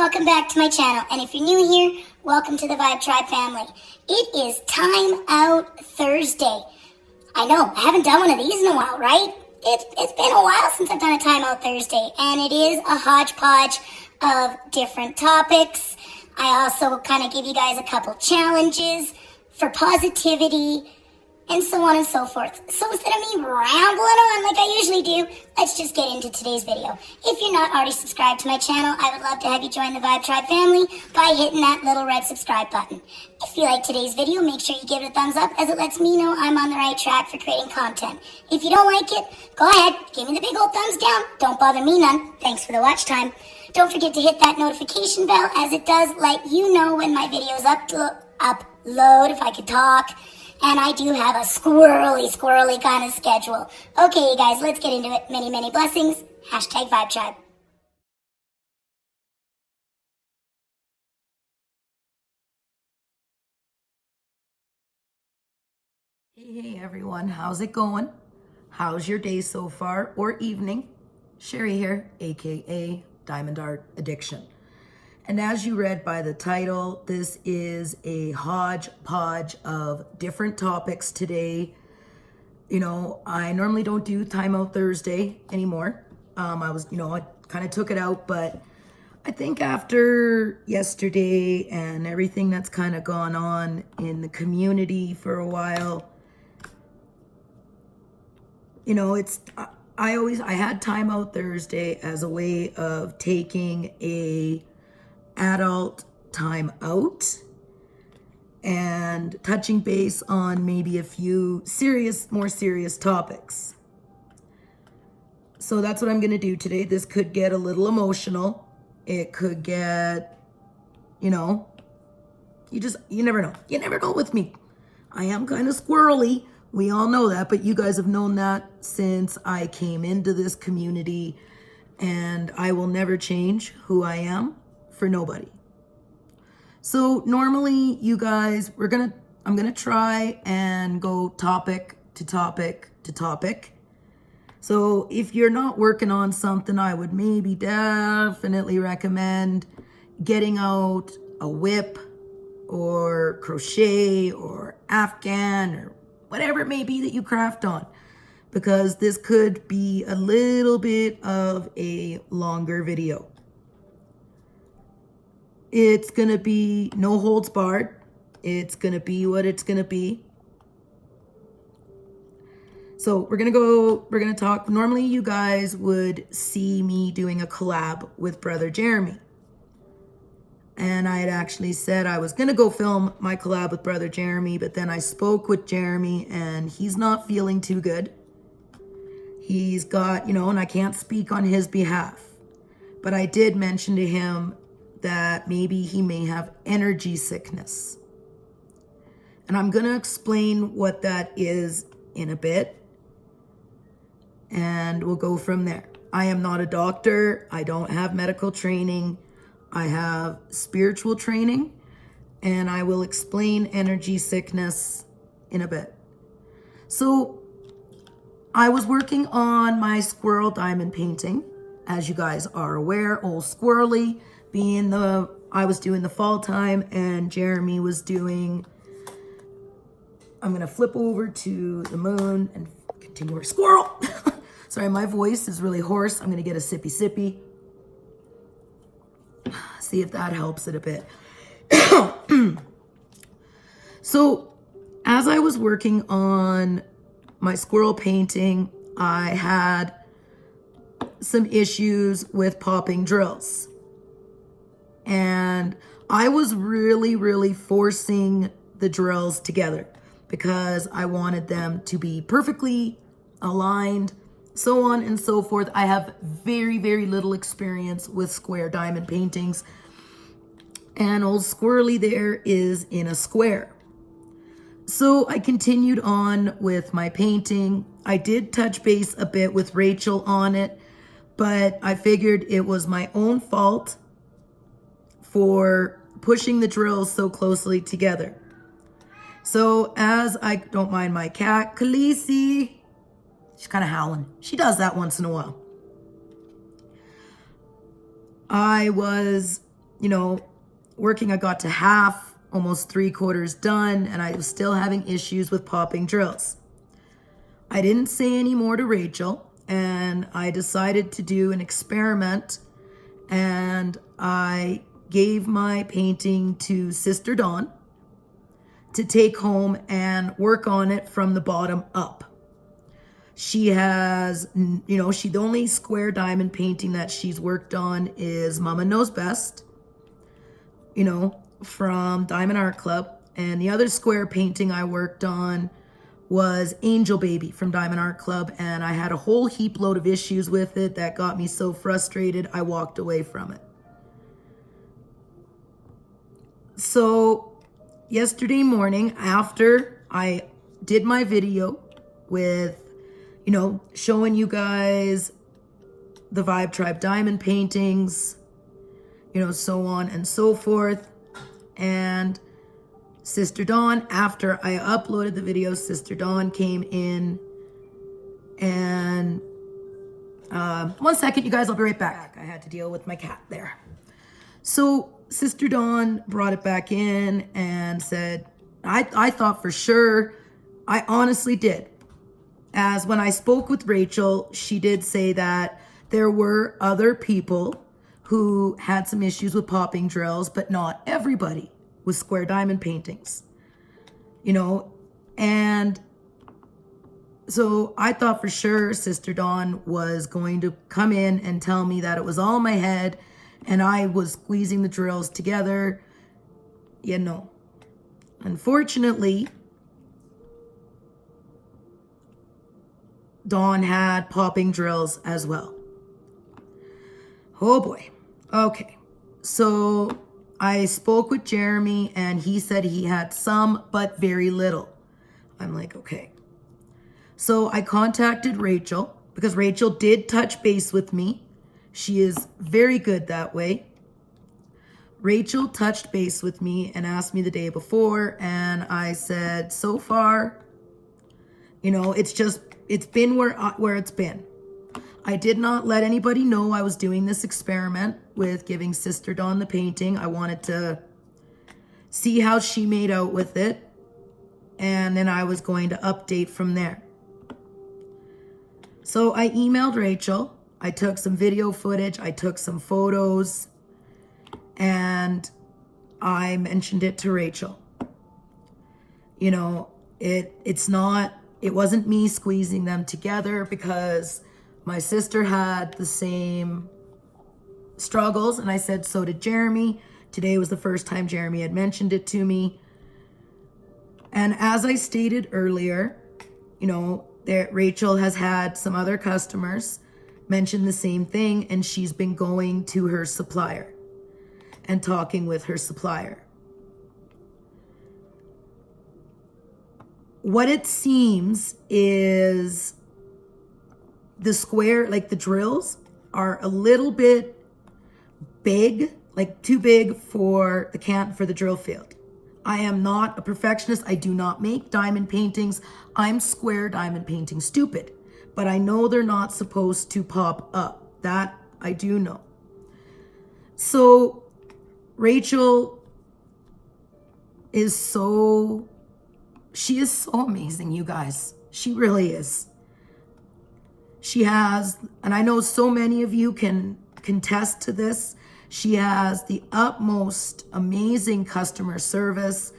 welcome back to my channel. And if you're new here, welcome to the Vibe Tribe family. It is Time Out Thursday. I know, I haven't done one of these in a while, right? It's been a while since I've done a Time Out Thursday, and it is a hodgepodge of different topics. I also kind of give you guys a couple challenges for positivity, and so on and so forth. So instead of me rambling on like I usually do, let's just get into today's video. If you're not already subscribed to my channel, I would love to have you join the Vibe Tribe family by hitting that little red subscribe button. If you like today's video, make sure you give it a thumbs up, as it lets me know I'm on the right track for creating content. If you don't like it, go ahead, give me the big old thumbs down. Don't bother me none. Thanks for the watch time. Don't forget to hit that notification bell, as it does let you know when my videos upload, if I could talk. And I do have a squirrely kind of schedule. Okay, you guys, let's get into it. Many, many blessings. Hashtag Vibe Tribe. Hey everyone, how's it going? How's your day so far, or evening? Sherry here, aka Diamond Art Addiction. And as you read by the title, this is a hodgepodge of different topics today. You know, I normally don't do Time Out Thursday anymore. I kind of took it out, but I think after yesterday and everything that's kind of gone on in the community for a while, you know, I had Time Out Thursday as a way of taking a adult time out and touching base on maybe a few more serious topics. So that's what I'm going to do today. This could get a little emotional. It could get, you never know. You never know with me. I am kind of squirrely. We all know that, but you guys have known that since I came into this community, and I will never change who I am for nobody. So normally you guys, I'm gonna try and go topic to topic to topic. So if you're not working on something, I would maybe definitely recommend getting out a whip or crochet or Afghan or whatever it may be that you craft on, because this could be a little bit of a longer video. It's going to be no holds barred. It's going to be what it's going to be. So we're going to talk. Normally you guys would see me doing a collab with Brother Jeremy. And I had actually said I was going to go film my collab with Brother Jeremy, but then I spoke with Jeremy and he's not feeling too good. He's got, and I can't speak on his behalf, but I did mention to him that maybe he may have energy sickness. And I'm going to explain what that is in a bit, and we'll go from there. I am not a doctor. I don't have medical training. I have spiritual training, and I will explain energy sickness in a bit. So I was working on my squirrel diamond painting, as you guys are aware, old squirrely. I was doing the fall time, and Jeremy was doing, I'm going to flip over to the moon and continue our squirrel. Sorry, my voice is really hoarse. I'm going to get a sippy. See if that helps it a bit. So as I was working on my squirrel painting, I had some issues with popping drills. And I was really forcing the drills together because I wanted them to be perfectly aligned, so on and so forth. I have very little experience with square diamond paintings, and old squirrely there is in a square. So I continued on with my painting. I did touch base a bit with Rachel on it, but I figured it was my own fault for pushing the drills so closely together. So as I don't mind my cat, Khaleesi, she's kind of howling. She does that once in a while. I was working, I got to half, almost 3/4 done, and I was still having issues with popping drills. I didn't say any more to Rachel, and I decided to do an experiment, and I gave my painting to Sister Dawn to take home and work on it from the bottom up. She has, the only square diamond painting that she's worked on is Mama Knows Best, from Diamond Art Club. And the other square painting I worked on was Angel Baby from Diamond Art Club. And I had a whole heap load of issues with it that got me so frustrated, I walked away from it. So yesterday morning, after I did my video with, showing you guys the Vibe Tribe diamond paintings, so on and so forth. And Sister Dawn, after I uploaded the video, Sister Dawn came in and, 1 second, you guys, I'll be right back. I had to deal with my cat there. So Sister Dawn brought it back in and said, I thought for sure, I honestly did. As when I spoke with Rachel, she did say that there were other people who had some issues with popping drills, but not everybody with square diamond paintings, and so I thought for sure Sister Dawn was going to come in and tell me that it was all in my head and I was squeezing the drills together. Unfortunately, Dawn had popping drills as well. Oh boy. Okay. So I spoke with Jeremy and he said he had some, but very little. I'm like, okay. So I contacted Rachel because Rachel did touch base with me. She is very good that way. Rachel touched base with me and asked me the day before, and I said, so far, it's been where it's been. I did not let anybody know I was doing this experiment with giving Sister Dawn the painting. I wanted to see how she made out with it, and then I was going to update from there. So I emailed Rachel. I took some video footage. I took some photos, and I mentioned it to Rachel. It wasn't me squeezing them together because my sister had the same struggles, and I said so did Jeremy. Today was the first time Jeremy had mentioned it to me. And as I stated earlier, Rachel has had some other customers mention the same thing, and she's been going to her supplier and talking with her supplier. What it seems is the square, like the drills, are a little bit big, like too big for the drill field. I am not a perfectionist. I do not make diamond paintings. I'm square diamond painting stupid, but I know they're not supposed to pop up. That I do know. So Rachel she is so amazing, you guys. She really is. She has, and I know so many of you can contest to this, she has the utmost amazing customer service.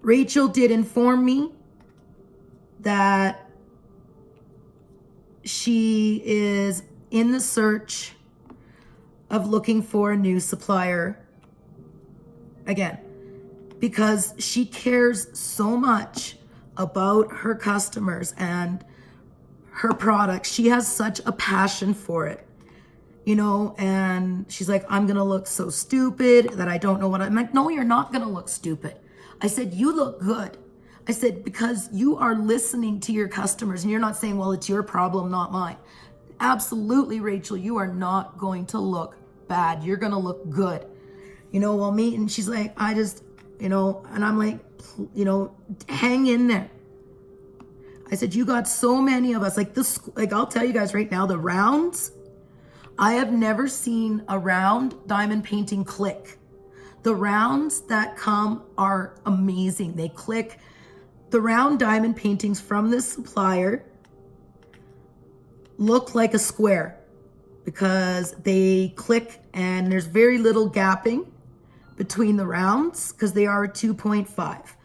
Rachel did inform me that she is in the search of looking for a new supplier again, because she cares so much about her customers and her products. She has such a passion for it, and she's like, I'm gonna look so stupid that I don't know what I'm like. No, you're not gonna look stupid. I said, you look good. I said, because you are listening to your customers and you're not saying, well, it's your problem, not mine. Absolutely, Rachel, you are not going to look bad. You're gonna look good. And she's like, I just, and I'm like, hang in there. I said, you got so many of us, like I'll tell you guys right now, the rounds I have never seen a round diamond painting click. The rounds that come are amazing. They click. The round diamond paintings from this supplier look like a square because they click and there's very little gapping between the rounds because they are 2.5.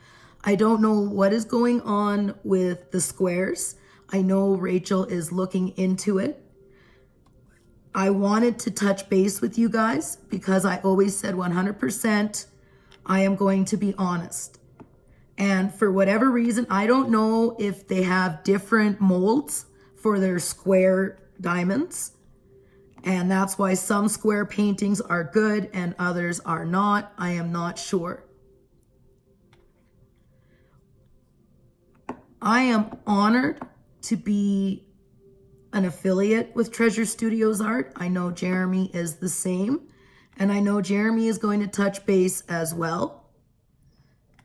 I don't know what is going on with the squares. I know Rachel is looking into it. I wanted to touch base with you guys because I always said 100% I am going to be honest. And for whatever reason, I don't know if they have different molds for their square diamonds. And that's why some square paintings are good and others are not. I am not sure. I am honored to be an affiliate with Treasure Studios Art. I know Jeremy is the same. And I know Jeremy is going to touch base as well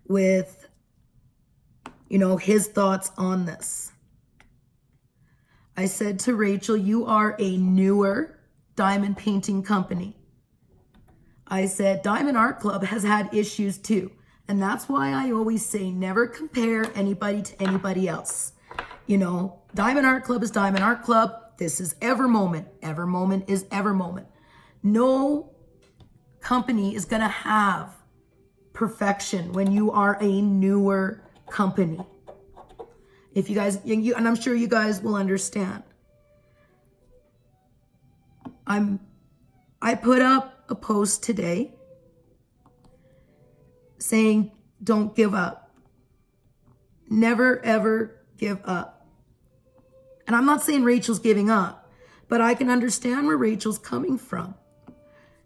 with, his thoughts on this. I said to Rachel, you are a newer diamond painting company. I said, Diamond Art Club has had issues too. And that's why I always say never compare anybody to anybody else. Diamond Art Club is Diamond Art Club. This is Ever Moment. Ever Moment is Ever Moment. No company is going to have perfection when you are a newer company. If you guys, and I'm sure you guys will understand. I put up a post today saying, don't give up. Never, ever give up. And I'm not saying Rachel's giving up, but I can understand where Rachel's coming from.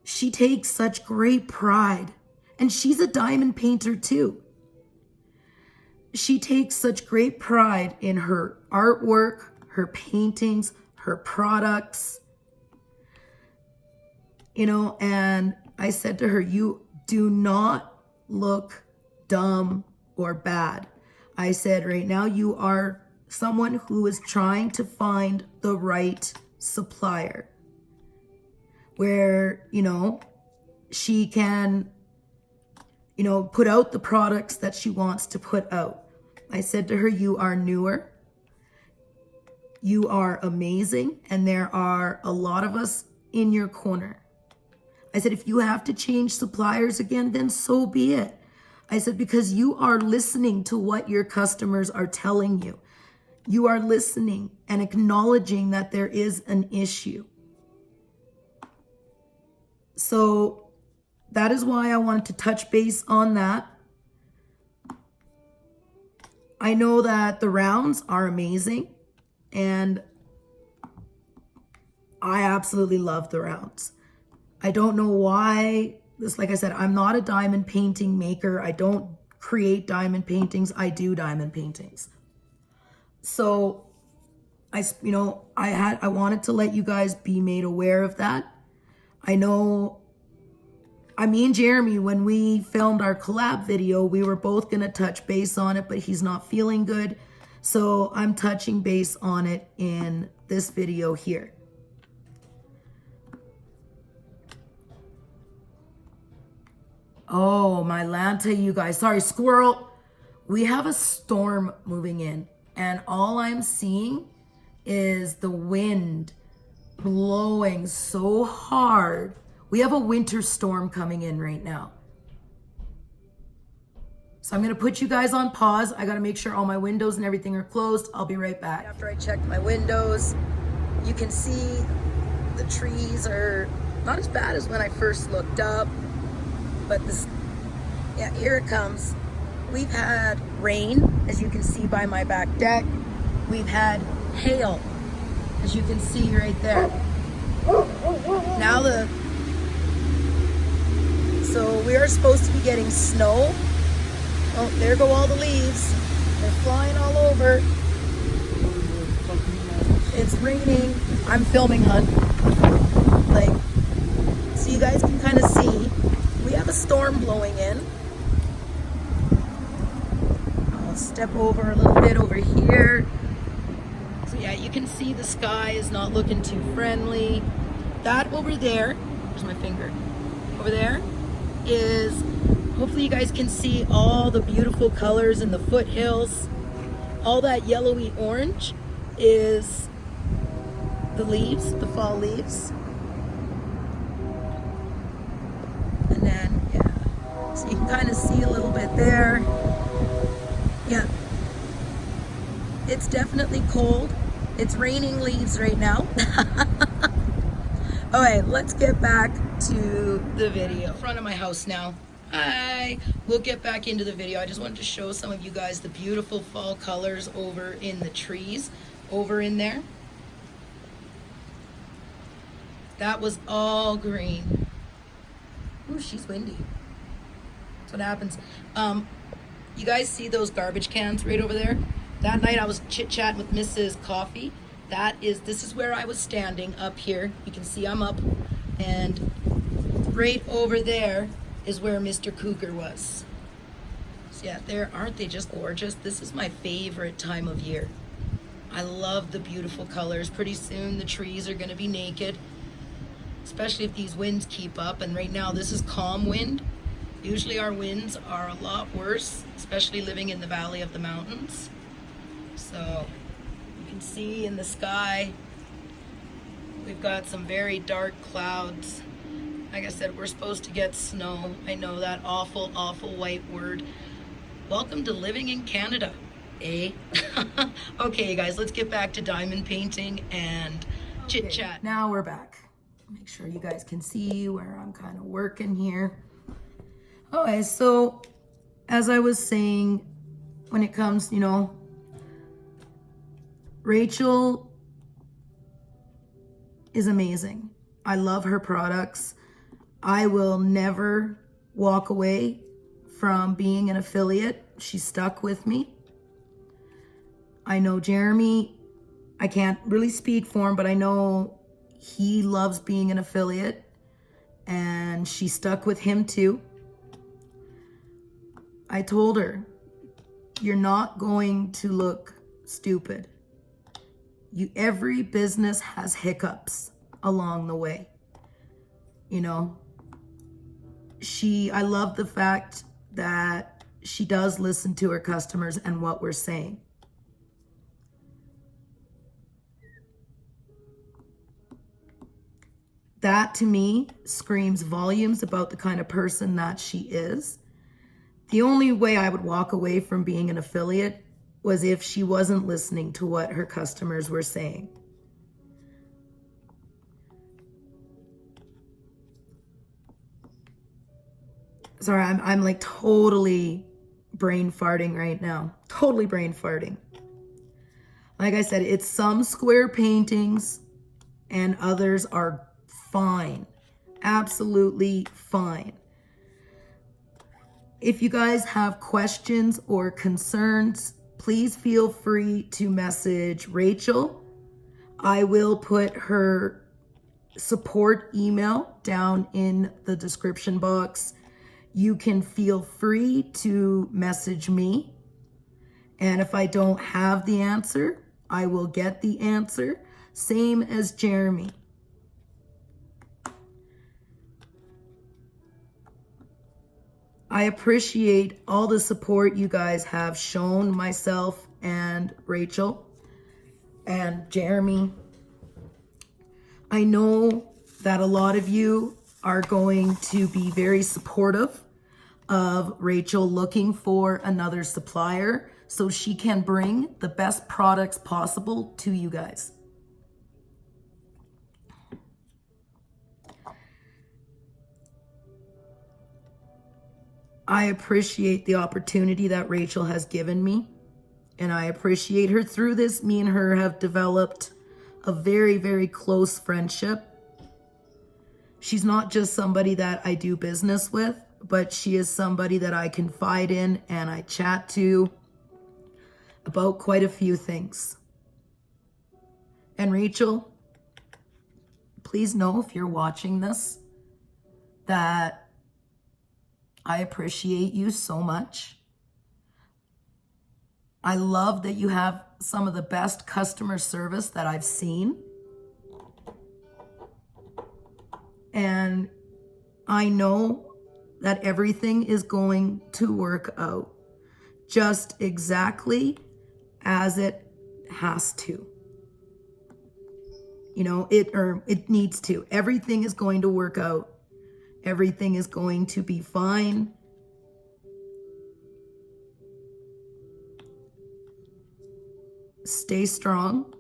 She takes such great pride, and she's a diamond painter too. She takes such great pride in her artwork, her paintings, her products. And I said to her, you do not look dumb or bad. I said, right now you are someone who is trying to find the right supplier where, she can, put out the products that she wants to put out. I said to her, you are newer. You are amazing. And there are a lot of us in your corner. I said, if you have to change suppliers again, then so be it. I said, because you are listening to what your customers are telling you. You are listening and acknowledging that there is an issue. So that is why I wanted to touch base on that. I know that the rounds are amazing and I absolutely love the rounds. I don't know why like I said, I'm not a diamond painting maker. I don't create diamond paintings. I do diamond paintings. So I wanted to let you guys be made aware of that. I know, me and Jeremy, when we filmed our collab video, we were both going to touch base on it, but he's not feeling good. So I'm touching base on it in this video here. Oh, my Lanta, you guys. Sorry, squirrel. We have a storm moving in, and all I'm seeing is the wind blowing so hard. We have a winter storm coming in right now. So I'm going to put you guys on pause. I got to make sure all my windows and everything are closed. I'll be right back. After I checked my windows, you can see the trees are not as bad as when I first looked up. But here it comes. We've had rain, as you can see by my back deck. We've had hail, as you can see right there. So we are supposed to be getting snow. Oh, there go all the leaves. They're flying all over. It's raining. I'm filming, hun. So you guys can kind of see. We have a storm blowing in. I'll step over a little bit over here. So yeah, you can see the sky is not looking too friendly. that over there, where's my finger? Over there is, hopefully you guys can see all the beautiful colors in the foothills. All that yellowy orange is the leaves, the fall leaves. And then, yeah, so you can kind of see a little bit there. Yeah, it's definitely cold. It's raining leaves right now. All right, let's get back to the video. Front of my house now. We'll get back into the video. I just wanted to show some of you guys the beautiful fall colors over in the trees over in there. That was all green. Ooh, she's windy. That's what happens. You guys see those garbage cans right over there? That night I was chit-chatting with Mrs. Coffee. This is where I was standing up here. You can see I'm up. And right over there is where Mr. Cougar was. So yeah, aren't they just gorgeous? This is my favorite time of year. I love the beautiful colors. Pretty soon the trees are gonna be naked, especially if these winds keep up. And right now this is calm wind. Usually our winds are a lot worse, especially living in the valley of the mountains. So you can see in the sky, we've got some very dark clouds. Like I said, we're supposed to get snow. I know that awful, awful white word. Welcome to living in Canada, eh? Okay, you guys, let's get back to diamond painting and chit chat. Now we're back. Make sure you guys can see where I'm kind of working here. Okay, so as I was saying, when it comes, Rachel is amazing. I love her products. I will never walk away from being an affiliate. She stuck with me. I know Jeremy, I can't really speak for him, but I know he loves being an affiliate, and she stuck with him too. I told her, you're not going to look stupid. Every business has hiccups along the way. I love the fact that she does listen to her customers and what we're saying. That to me screams volumes about the kind of person that she is. The only way I would walk away from being an affiliate was if she wasn't listening to what her customers were saying. Sorry, I'm like totally brain farting right now. Totally brain farting. Like I said, it's some square paintings and others are fine. Absolutely fine. If you guys have questions or concerns, please feel free to message Rachel. I will put her support email down in the description box. You can feel free to message me. And if I don't have the answer, I will get the answer. Same as Jeremy. I appreciate all the support you guys have shown myself and Rachel and Jeremy. I know that a lot of you are going to be very supportive of Rachel looking for another supplier so she can bring the best products possible to you guys. I appreciate the opportunity that Rachel has given me, and I appreciate her through this. Me and her have developed a very, very close friendship. She's not just somebody that I do business with, but she is somebody that I confide in and I chat to about quite a few things. And Rachel, please know if you're watching this that I appreciate you so much. I love that you have some of the best customer service that I've seen. And I know that everything is going to work out just exactly as it has to. It needs to. Everything is going to work out. Everything is going to be fine. Stay strong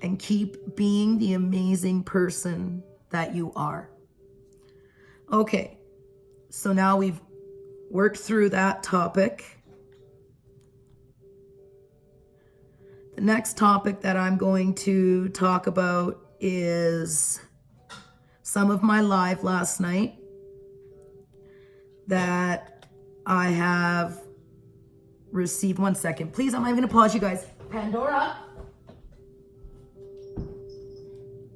and keep being the amazing person that you are. Okay, so now we've worked through that topic. The next topic that I'm going to talk about is some of my live last night that I have received. 1 second, please. I'm going to pause you guys. Pandora.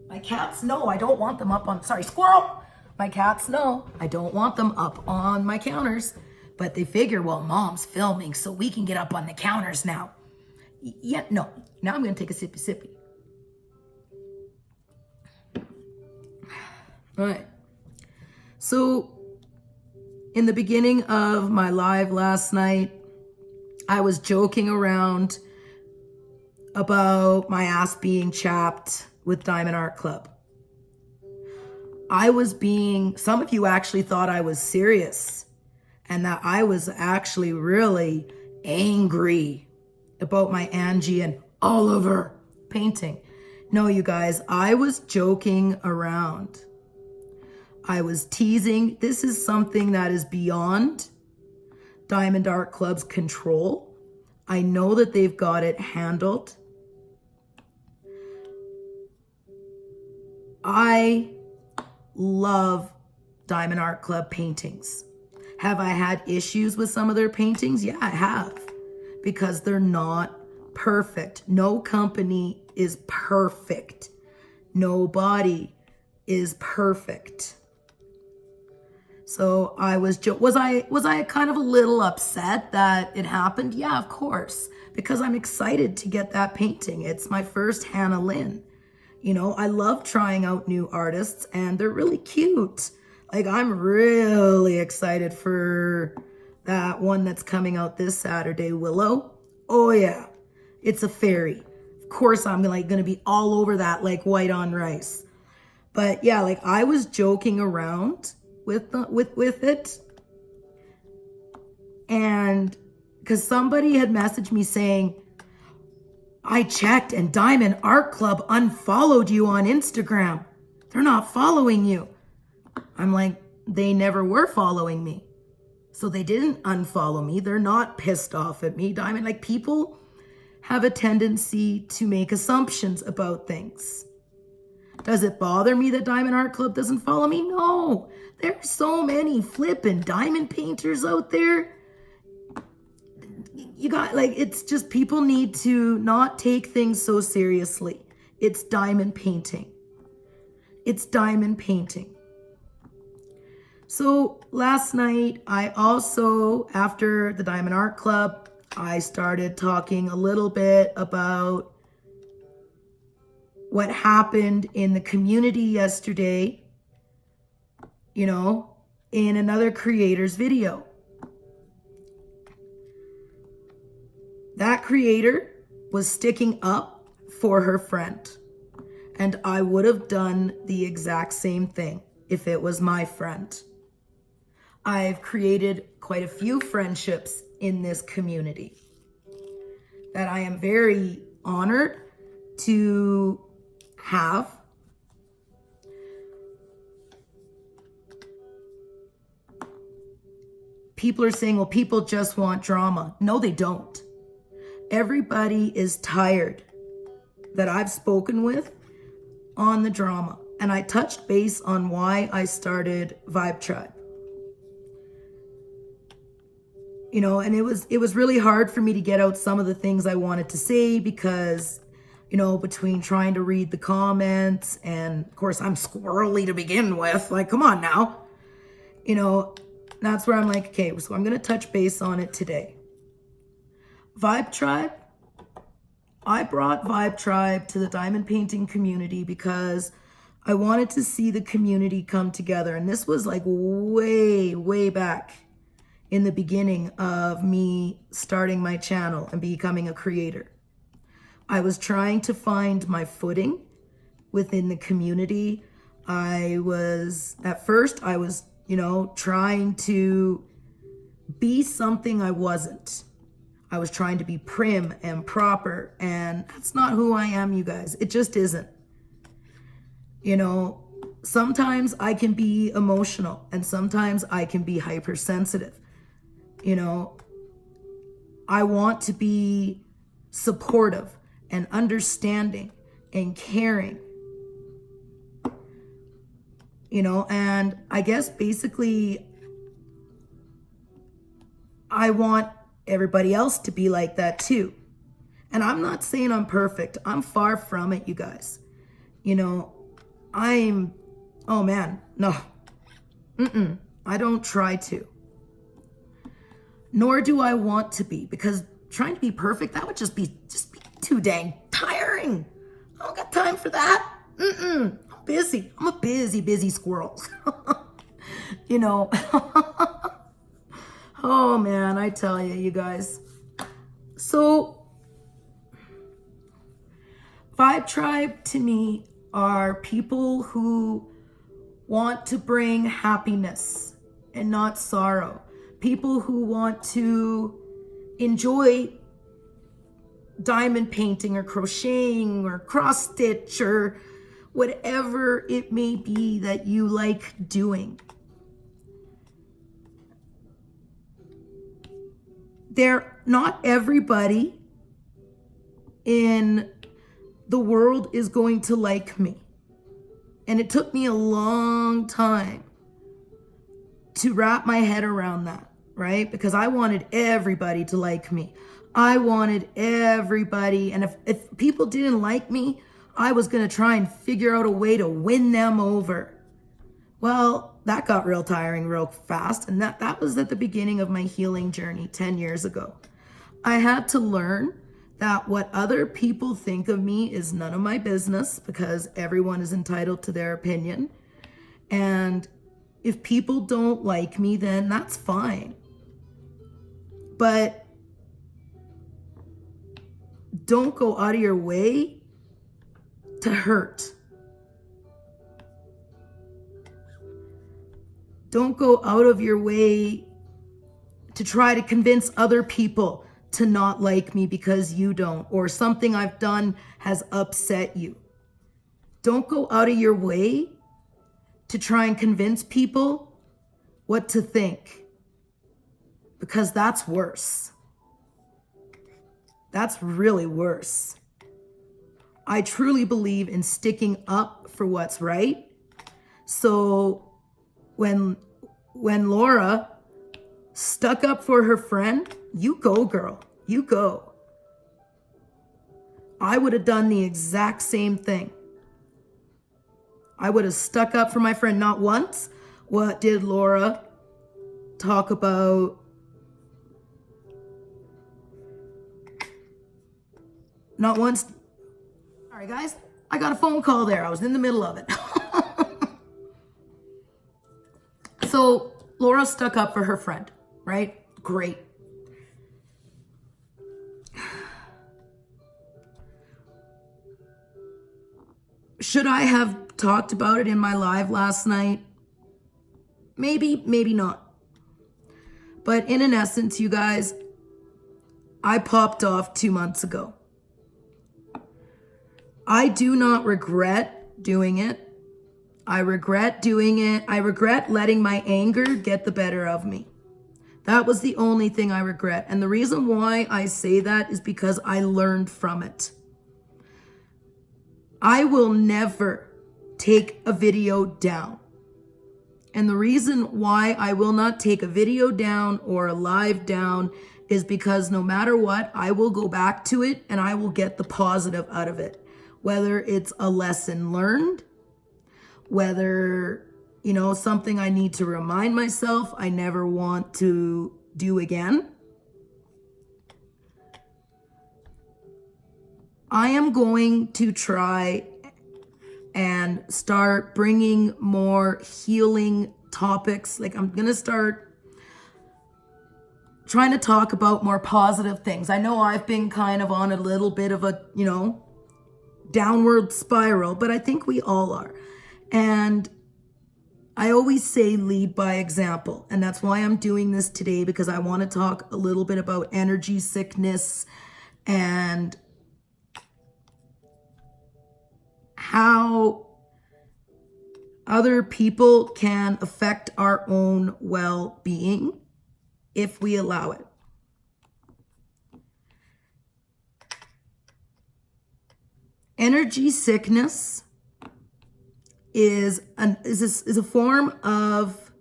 My cats know I don't want them up on, sorry, squirrel. My cats know I don't want them up on my counters, but they figure, well, mom's filming, so we can get up on the counters now. Yeah, no. Now I'm going to take a sippy. All right. So in the beginning of my live last night, I was joking around about my ass being chapped with Diamond Art Club. Some of you actually thought I was serious and that I was actually really angry about my Angie and Oliver painting. No, you guys, I was joking around. I was teasing. This is something that is beyond Diamond Art Club's control. I know that they've got it handled. I love Diamond Art Club paintings. Have I had issues with some of their paintings? Yeah, I have. Because they're not perfect. No company is perfect. Nobody is perfect. So I was I kind of a little upset that it happened? Yeah, of course. Because I'm excited to get that painting. It's my first Hannah Lynn. I love trying out new artists and they're really cute. Like, I'm really excited for that one that's coming out this Saturday, Willow. Oh yeah, it's a fairy. Of course I'm going to be all over that like white on rice. But yeah, like I was joking around with it. And because somebody had messaged me saying, I checked and Diamond Art Club unfollowed you on Instagram. They're not following you. I'm like, they never were following me. So they didn't unfollow me. They're not pissed off at me. Diamond, like, people have a tendency to make assumptions about things. Does it bother me that Diamond Art Club doesn't follow me? No. There's so many flippin' diamond painters out there. It's just people need to not take things so seriously. It's diamond painting. It's diamond painting. So last night, I also, after the Diamond Art Club, I started talking a little bit about what happened in the community yesterday, in another creator's video. That creator was sticking up for her friend. And I would have done the exact same thing if it was my friend. I've created quite a few friendships in this community that I am very honored to have. People are saying, well, people just want drama. No, they don't. Everybody is tired that I've spoken with on the drama. And I touched base on why I started Vibe Tribe. And it was really hard for me to get out some of the things I wanted to say because, between trying to read the comments and, of course, I'm squirrely to begin with. Like, come on now. That's where I'm like, okay, so I'm going to touch base on it today. Vibe Tribe. I brought Vibe Tribe to the diamond painting community because I wanted to see the community come together. And this was like way, way back in the beginning of me starting my channel and becoming a creator. I was trying to find my footing within the community. At first I was, trying to be something I wasn't. I was trying to be prim and proper, and that's not who I am, you guys. It just isn't. Sometimes I can be emotional and sometimes I can be hypersensitive. I want to be supportive and understanding and caring. And I guess basically I want everybody else to be like that too. And I'm not saying I'm perfect. I'm far from it, you guys. Oh man, no. I don't try to. Nor do I want to be, because trying to be perfect, that would just be too dang tiring. I don't got time for that. I'm busy. I'm a busy squirrel. Oh man, I tell you guys. So, Vibe Tribe to me are people who want to bring happiness and not sorrow. People who want to enjoy diamond painting or crocheting or cross stitch or whatever it may be that you like doing. Not everybody in the world is going to like me. And it took me a long time to wrap my head around that, right? Because I wanted everybody to like me. I wanted everybody. And if people didn't like me, I was going to try and figure out a way to win them over. Well, that got real tiring real fast. And that was at the beginning of my healing journey 10 years ago. I had to learn that what other people think of me is none of my business, because everyone is entitled to their opinion. And if people don't like me, then that's fine. But don't go out of your way to hurt. Don't go out of your way to try to convince other people to not like me because you don't, or something I've done has upset you. Don't go out of your way to try and convince people what to think, because that's worse. That's really worse. I truly believe in sticking up for what's right. So when Laura stuck up for her friend, you go, girl, you go. I would have done the exact same thing. I would have stuck up for my friend. Not once. What did Laura talk about? Not once. Sorry, guys. I got a phone call there. I was in the middle of it. So Laura stuck up for her friend, right? Great. Should I have talked about it in my live last night? Maybe, maybe not. But in an essence, you guys, I popped off 2 months ago. I do not regret doing it. I regret doing it. I regret letting my anger get the better of me. That was the only thing I regret. And the reason why I say that is because I learned from it. I will never take a video down. And the reason why I will not take a video down or a live down is because no matter what, I will go back to it and I will get the positive out of it. Whether it's a lesson learned, whether, something I need to remind myself I never want to do again. I am going to try and start bringing more healing topics. Like, I'm going to start trying to talk about more positive things. I know I've been kind of on a little bit of a, downward spiral, but I think we all are. And I always say lead by example. And that's why I'm doing this today, because I want to talk a little bit about energy sickness and how other people can affect our own well-being if we allow it. Energy sickness is a form of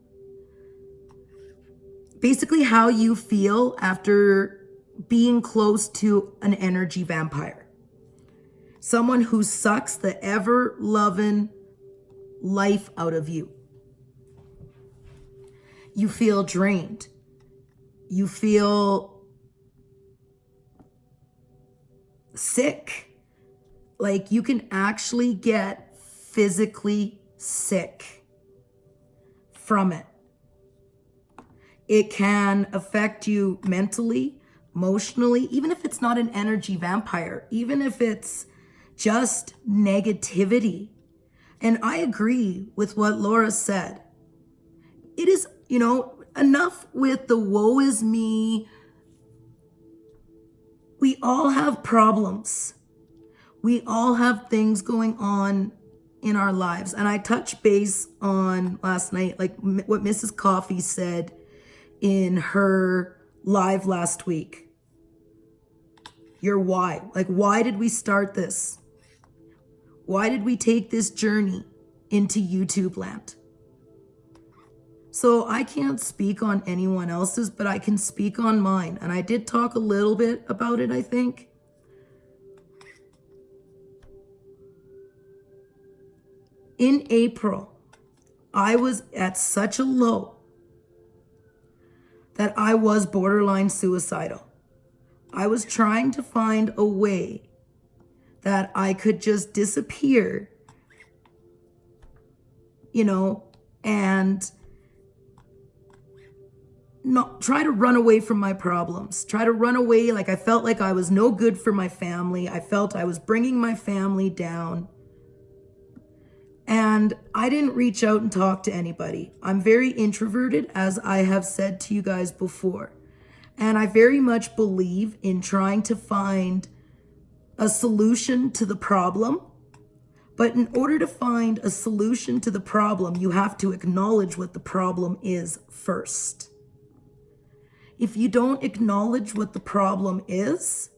basically how you feel after being close to an energy vampire. Someone who sucks the ever-loving life out of you. You feel drained. You feel sick. Like, you can actually get physically sick from it. It can affect you mentally, emotionally, even if it's not an energy vampire, even if it's just negativity. And I agree with what Laura said. It is, enough with the woe is me. We all have problems. We all have things going on in our lives. And I touched base on last night, like what Mrs. Coffee said in her live last week. Your why. Like, why did we start this? Why did we take this journey into YouTube land? So I can't speak on anyone else's, but I can speak on mine. And I did talk a little bit about it, I think. In April, I was at such a low that I was borderline suicidal. I was trying to find a way that I could just disappear, and not try to run away from my problems, try to run away. Like, I felt like I was no good for my family. I felt I was bringing my family down. And I didn't reach out and talk to anybody. I'm very introverted, as I have said to you guys before. And I very much believe in trying to find a solution to the problem. But in order to find a solution to the problem, you have to acknowledge what the problem is first. If you don't acknowledge what the problem is,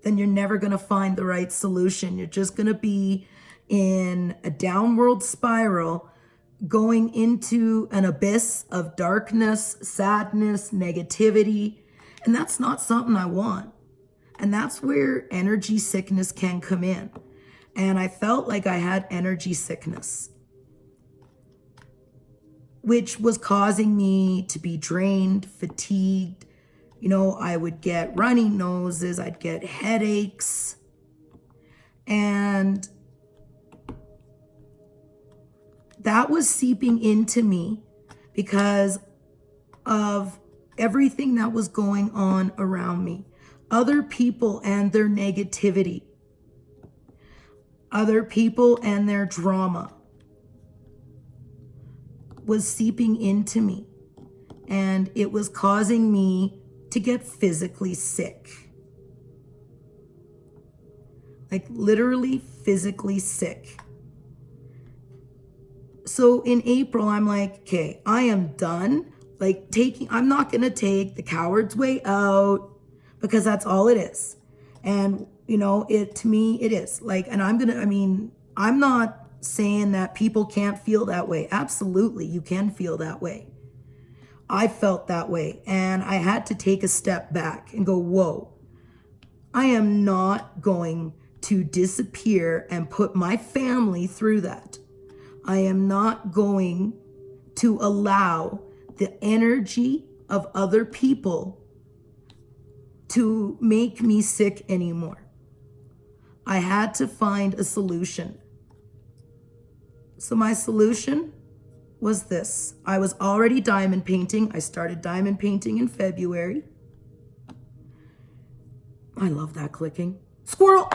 then you're never going to find the right solution. You're just going to be in a downward spiral, going into an abyss of darkness, sadness, negativity. And that's not something I want. And that's where energy sickness can come in. And I felt like I had energy sickness, which was causing me to be drained, fatigued. I would get runny noses, I'd get headaches. And that was seeping into me because of everything that was going on around me. Other people and their negativity. Other people and their drama was seeping into me. And it was causing me to get physically sick. Like, literally physically sick. So in April, I'm like, okay, I am done. I'm not going to take the coward's way out, because that's all it is. And, to me, it is. And I'm not saying that people can't feel that way. Absolutely, you can feel that way. I felt that way. And I had to take a step back and go, whoa, I am not going to disappear and put my family through that. I am not going to allow the energy of other people to make me sick anymore. I had to find a solution. So my solution was this. I was already diamond painting. I started diamond painting in February. I love that clicking. Squirrel!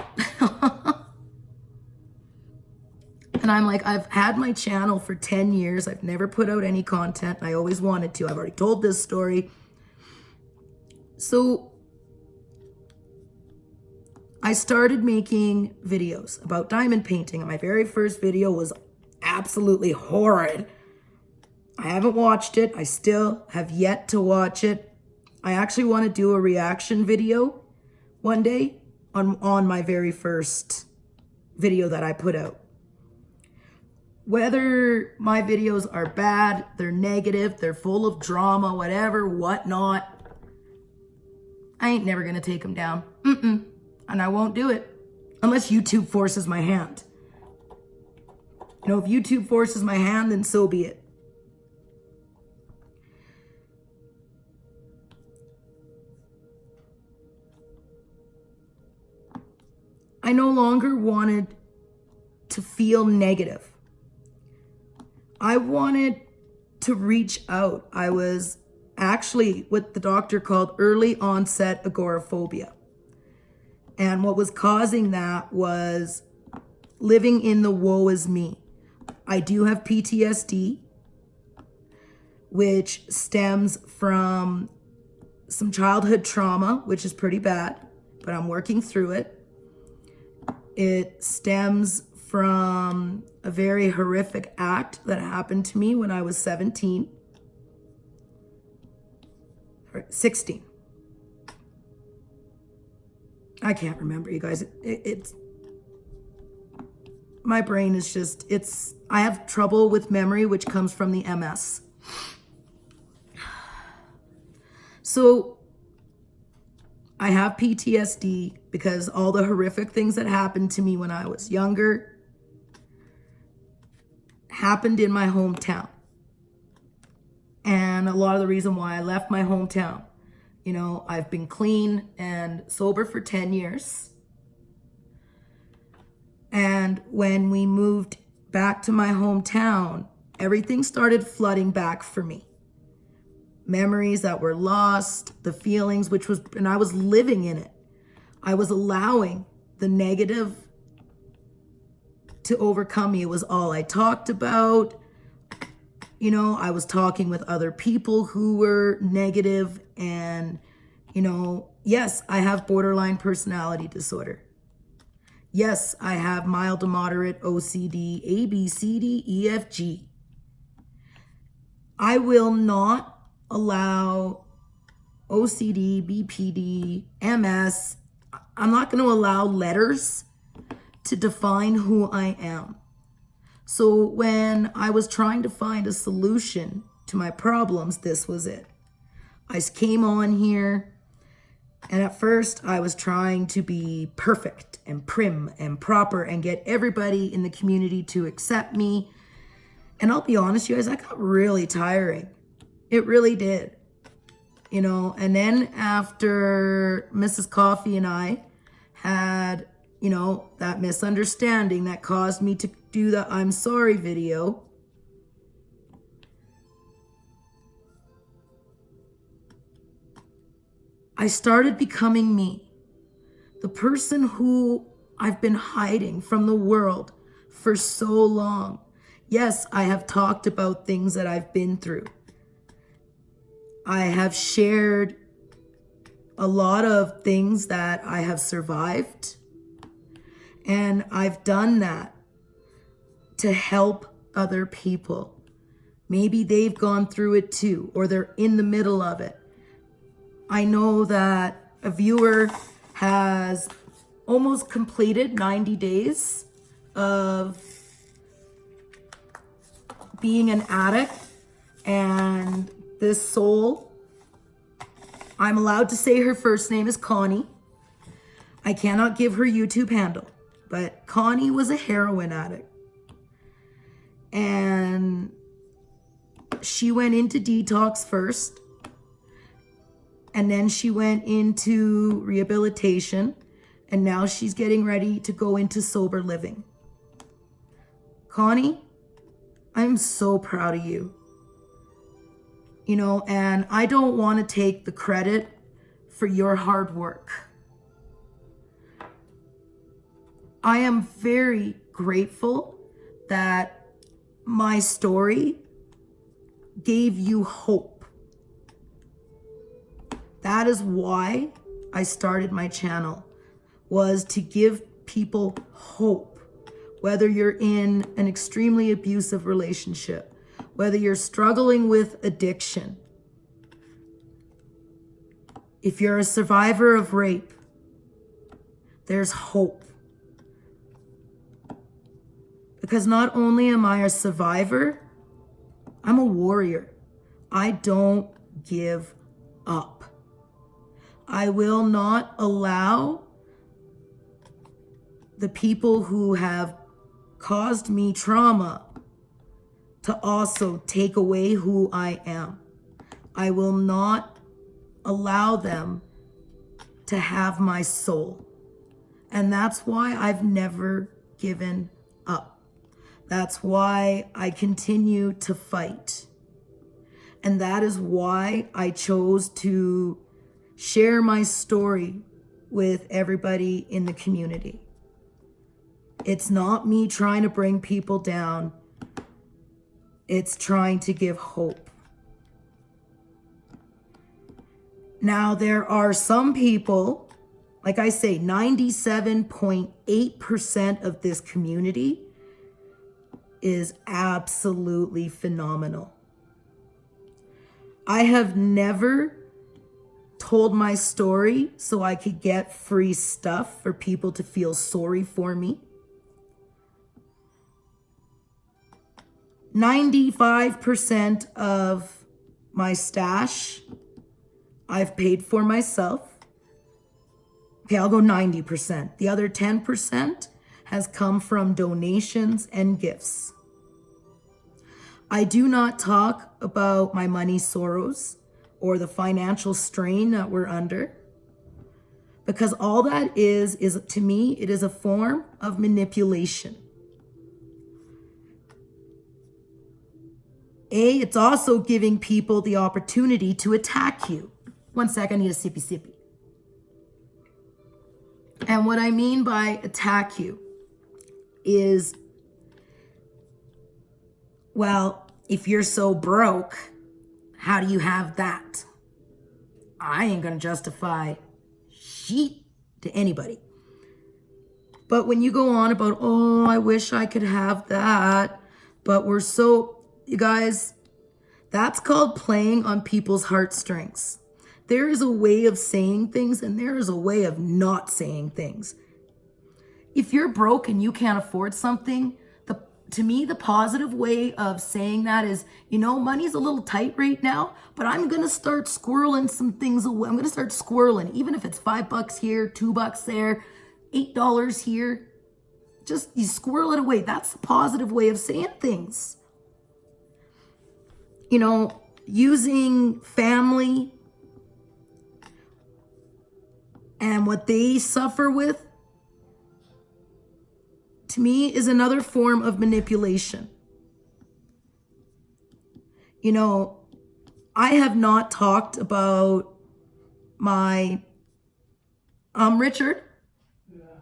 And I'm like, I've had my channel for 10 years. I've never put out any content. I always wanted to. I've already told this story. So I started making videos about diamond painting. And my very first video was absolutely horrid. I haven't watched it. I still have yet to watch it. I actually want to do a reaction video one day on my very first video that I put out. Whether my videos are bad, they're negative, they're full of drama, whatever, whatnot, I ain't never gonna take them down. And I won't do it unless YouTube forces my hand. You know, if YouTube forces my hand, then so be it. I no longer wanted to feel negative. I wanted to reach out. I was actually what the doctor called early onset agoraphobia. And what was causing that was living in the woe is me. I do have PTSD, which stems from some childhood trauma, which is pretty bad, but I'm working through it. It stems from a very horrific act that happened to me when I was 16. I can't remember, you guys. It's my brain is just, I have trouble with memory, which comes from the MS. So I have PTSD because all the horrific things that happened to me when I was younger happened in my hometown. And a lot of the reason why I left my hometown, you know, I've been clean and sober for 10 years. And when we moved back to my hometown, everything started flooding back for me. Memories that were lost, the feelings, and I was living in it. I was allowing the negative to overcome me. It was all I talked about. You know, I was talking with other people who were negative and, you know, yes, I have borderline personality disorder. Yes, I have mild to moderate OCD, A, B, C, D, E, F, G. I will not allow OCD, BPD, MS. I'm not going to allow letters to define who I am. So when I was trying to find a solution to my problems, this was it. I came on here, and at first I was trying to be perfect and prim and proper and get everybody in the community to accept me. And I'll be honest, you guys, that got really tiring. It really did. You know, and then after Mrs. Coffee and I had, you know, that misunderstanding that caused me to do the I'm sorry video, I started becoming me, the person who I've been hiding from the world for so long. Yes, I have talked about things that I've been through. I have shared a lot of things that I have survived. And I've done that to help other people. Maybe they've gone through it too, or they're in the middle of it. I know that a viewer has almost completed 90 days of being an addict, and this soul, I'm allowed to say her first name is Connie. I cannot give her YouTube handle, but Connie was a heroin addict. And she went into detox first, and then she went into rehabilitation, and now she's getting ready to go into sober living. Connie, I'm so proud of you. You know, and I don't want to take the credit for your hard work. I am very grateful that my story gave you hope. That is why I started my channel, was to give people hope. Whether you're in an extremely abusive relationship, whether you're struggling with addiction, if you're a survivor of rape, there's hope. Because not only am I a survivor, I'm a warrior. I don't give up. I will not allow the people who have caused me trauma to also take away who I am. I will not allow them to have my soul. And that's why I've never given up. That's why I continue to fight. And that is why I chose to share my story with everybody in the community. It's not me trying to bring people down. It's trying to give hope. Now, there are some people, like I say, 97.8% of this community is absolutely phenomenal. I have never told my story so I could get free stuff for people to feel sorry for me. 95% of my stash I've paid for myself. Okay, I'll go 90%. The other 10% has come from donations and gifts. I do not talk about my money sorrows or the financial strain that we're under, because all that is to me, it is a form of manipulation. It's also giving people the opportunity to attack you. One sec, I need a sippy. And what I mean by attack you is, well, if you're so broke, how do you have that? I ain't gonna justify shit to anybody. But when you go on about, oh, I wish I could have that, but we're so, you guys, that's called playing on people's heartstrings. There is a way of saying things and there is a way of not saying things. If you're broke and you can't afford something, to me, the positive way of saying that is, you know, money's a little tight right now, but I'm going to start squirreling some things away. I'm going to start squirreling, even if it's $5 here, $2 there, $8 here. Just you squirrel it away. That's the positive way of saying things. You know, using family and what they suffer with, to me, is another form of manipulation. You know, I have not talked about my, Richard,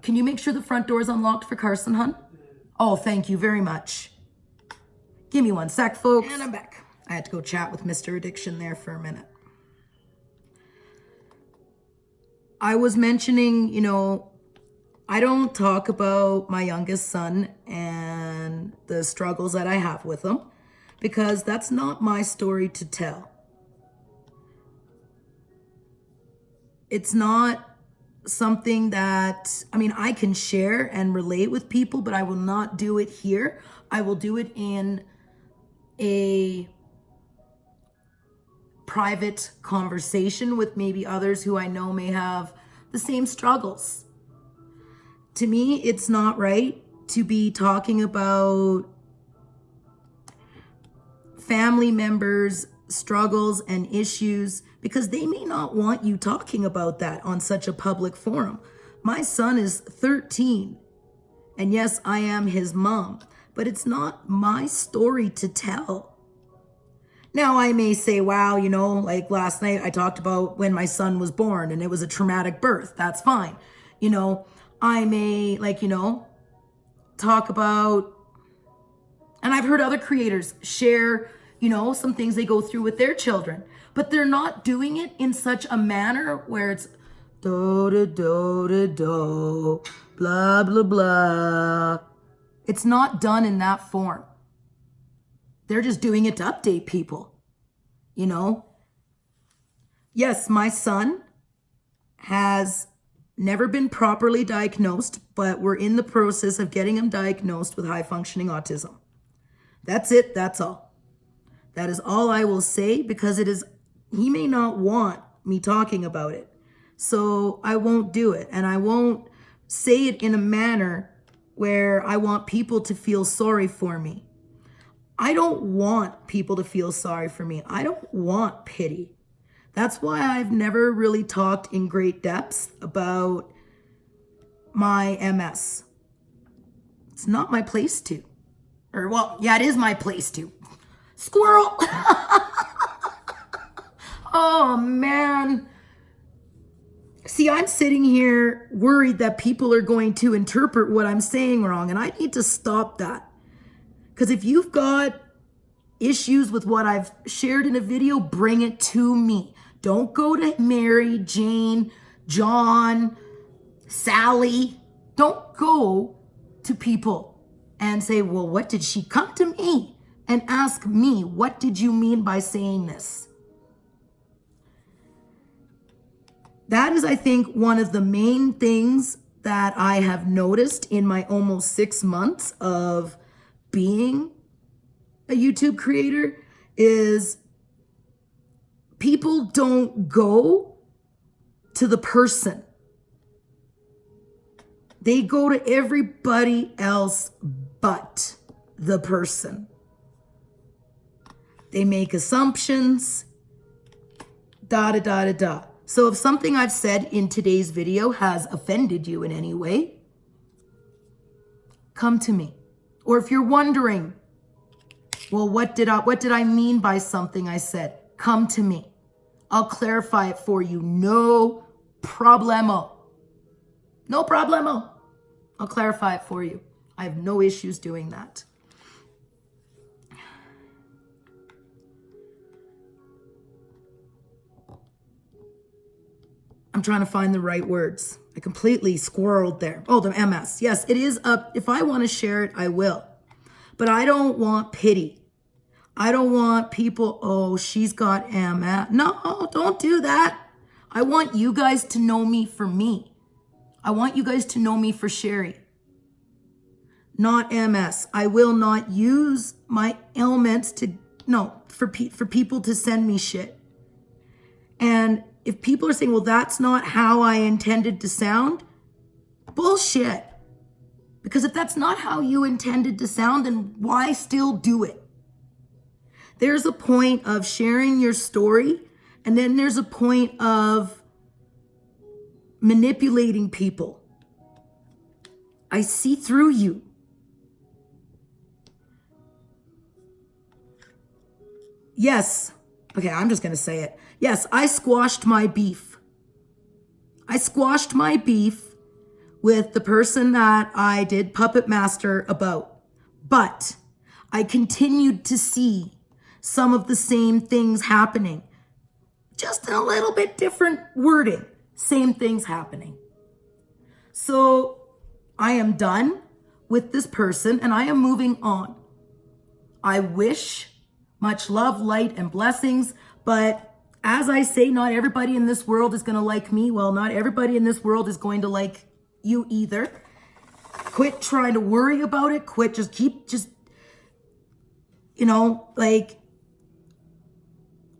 can you make sure the front door is unlocked for Carson, hun? Oh, thank you very much. Give me one sec, folks. And I'm back. I had to go chat with Mr. Addiction there for a minute. I was mentioning, you know, I don't talk about my youngest son and the struggles that I have with him because that's not my story to tell. It's not something that, I mean, I can share and relate with people, but I will not do it here. I will do it in a private conversation with maybe others who I know may have the same struggles. To me, it's not right to be talking about family members' struggles and issues because they may not want you talking about that on such a public forum. My son is 13, and yes, I am his mom, but it's not my story to tell. Now I may say, wow, like last night I talked about when my son was born and it was a traumatic birth. That's fine. I may talk about, and I've heard other creators share, some things they go through with their children, but they're not doing it in such a manner where it's do, do, do, do, do, blah, blah, blah. It's not done in that form. They're just doing it to update people, Yes, my son has never been properly diagnosed, but we're in the process of getting him diagnosed with high functioning autism. That's it. That's all. That is all I will say, because he may not want me talking about it. So I won't do it. And I won't say it in a manner where I want people to feel sorry for me. I don't want people to feel sorry for me. I don't want pity. That's why I've never really talked in great depths about my MS. It's not my place to. Or, well, yeah, it is my place to. Squirrel. Oh, man. See, I'm sitting here worried that people are going to interpret what I'm saying wrong, and I need to stop that. Because if you've got issues with what I've shared in a video, bring it to me. Don't go to Mary, Jane, John, Sally. Don't go to people and say, well, what did she come to me and ask me? What did you mean by saying this? That is, I think, one of the main things that I have noticed in my almost 6 months of being a YouTube creator is people don't go to the person. They go to everybody else but the person. They make assumptions, da da da da da. So if something I've said in today's video has offended you in any way, come to me. Or if you're wondering, well, what did I mean by something I said? Come to me. I'll clarify it for you. No problemo. No problemo. I'll clarify it for you. I have no issues doing that. I'm trying to find the right words. I completely squirreled there. Oh, the MS. Yes, it is up. If I want to share it, I will. But I don't want pity. I don't want people, oh, she's got MS. No, don't do that. I want you guys to know me for me. I want you guys to know me for Sherry, not MS. I will not use my ailments for people to send me shit. And if people are saying, well, that's not how I intended to sound, bullshit. Because if that's not how you intended to sound, then why still do it? There's a point of sharing your story, and then there's a point of manipulating people. I see through you. Yes. Okay, I'm just going to say it. Yes, I squashed my beef. I squashed my beef with the person that I did Puppet Master about. But I continued to see some of the same things happening. Just in a little bit different wording. Same things happening. So I am done with this person and I am moving on. I wish much love, light, and blessings, but as I say, not everybody in this world is going to like me. Well, not everybody in this world is going to like you either. Quit trying to worry about it. Quit,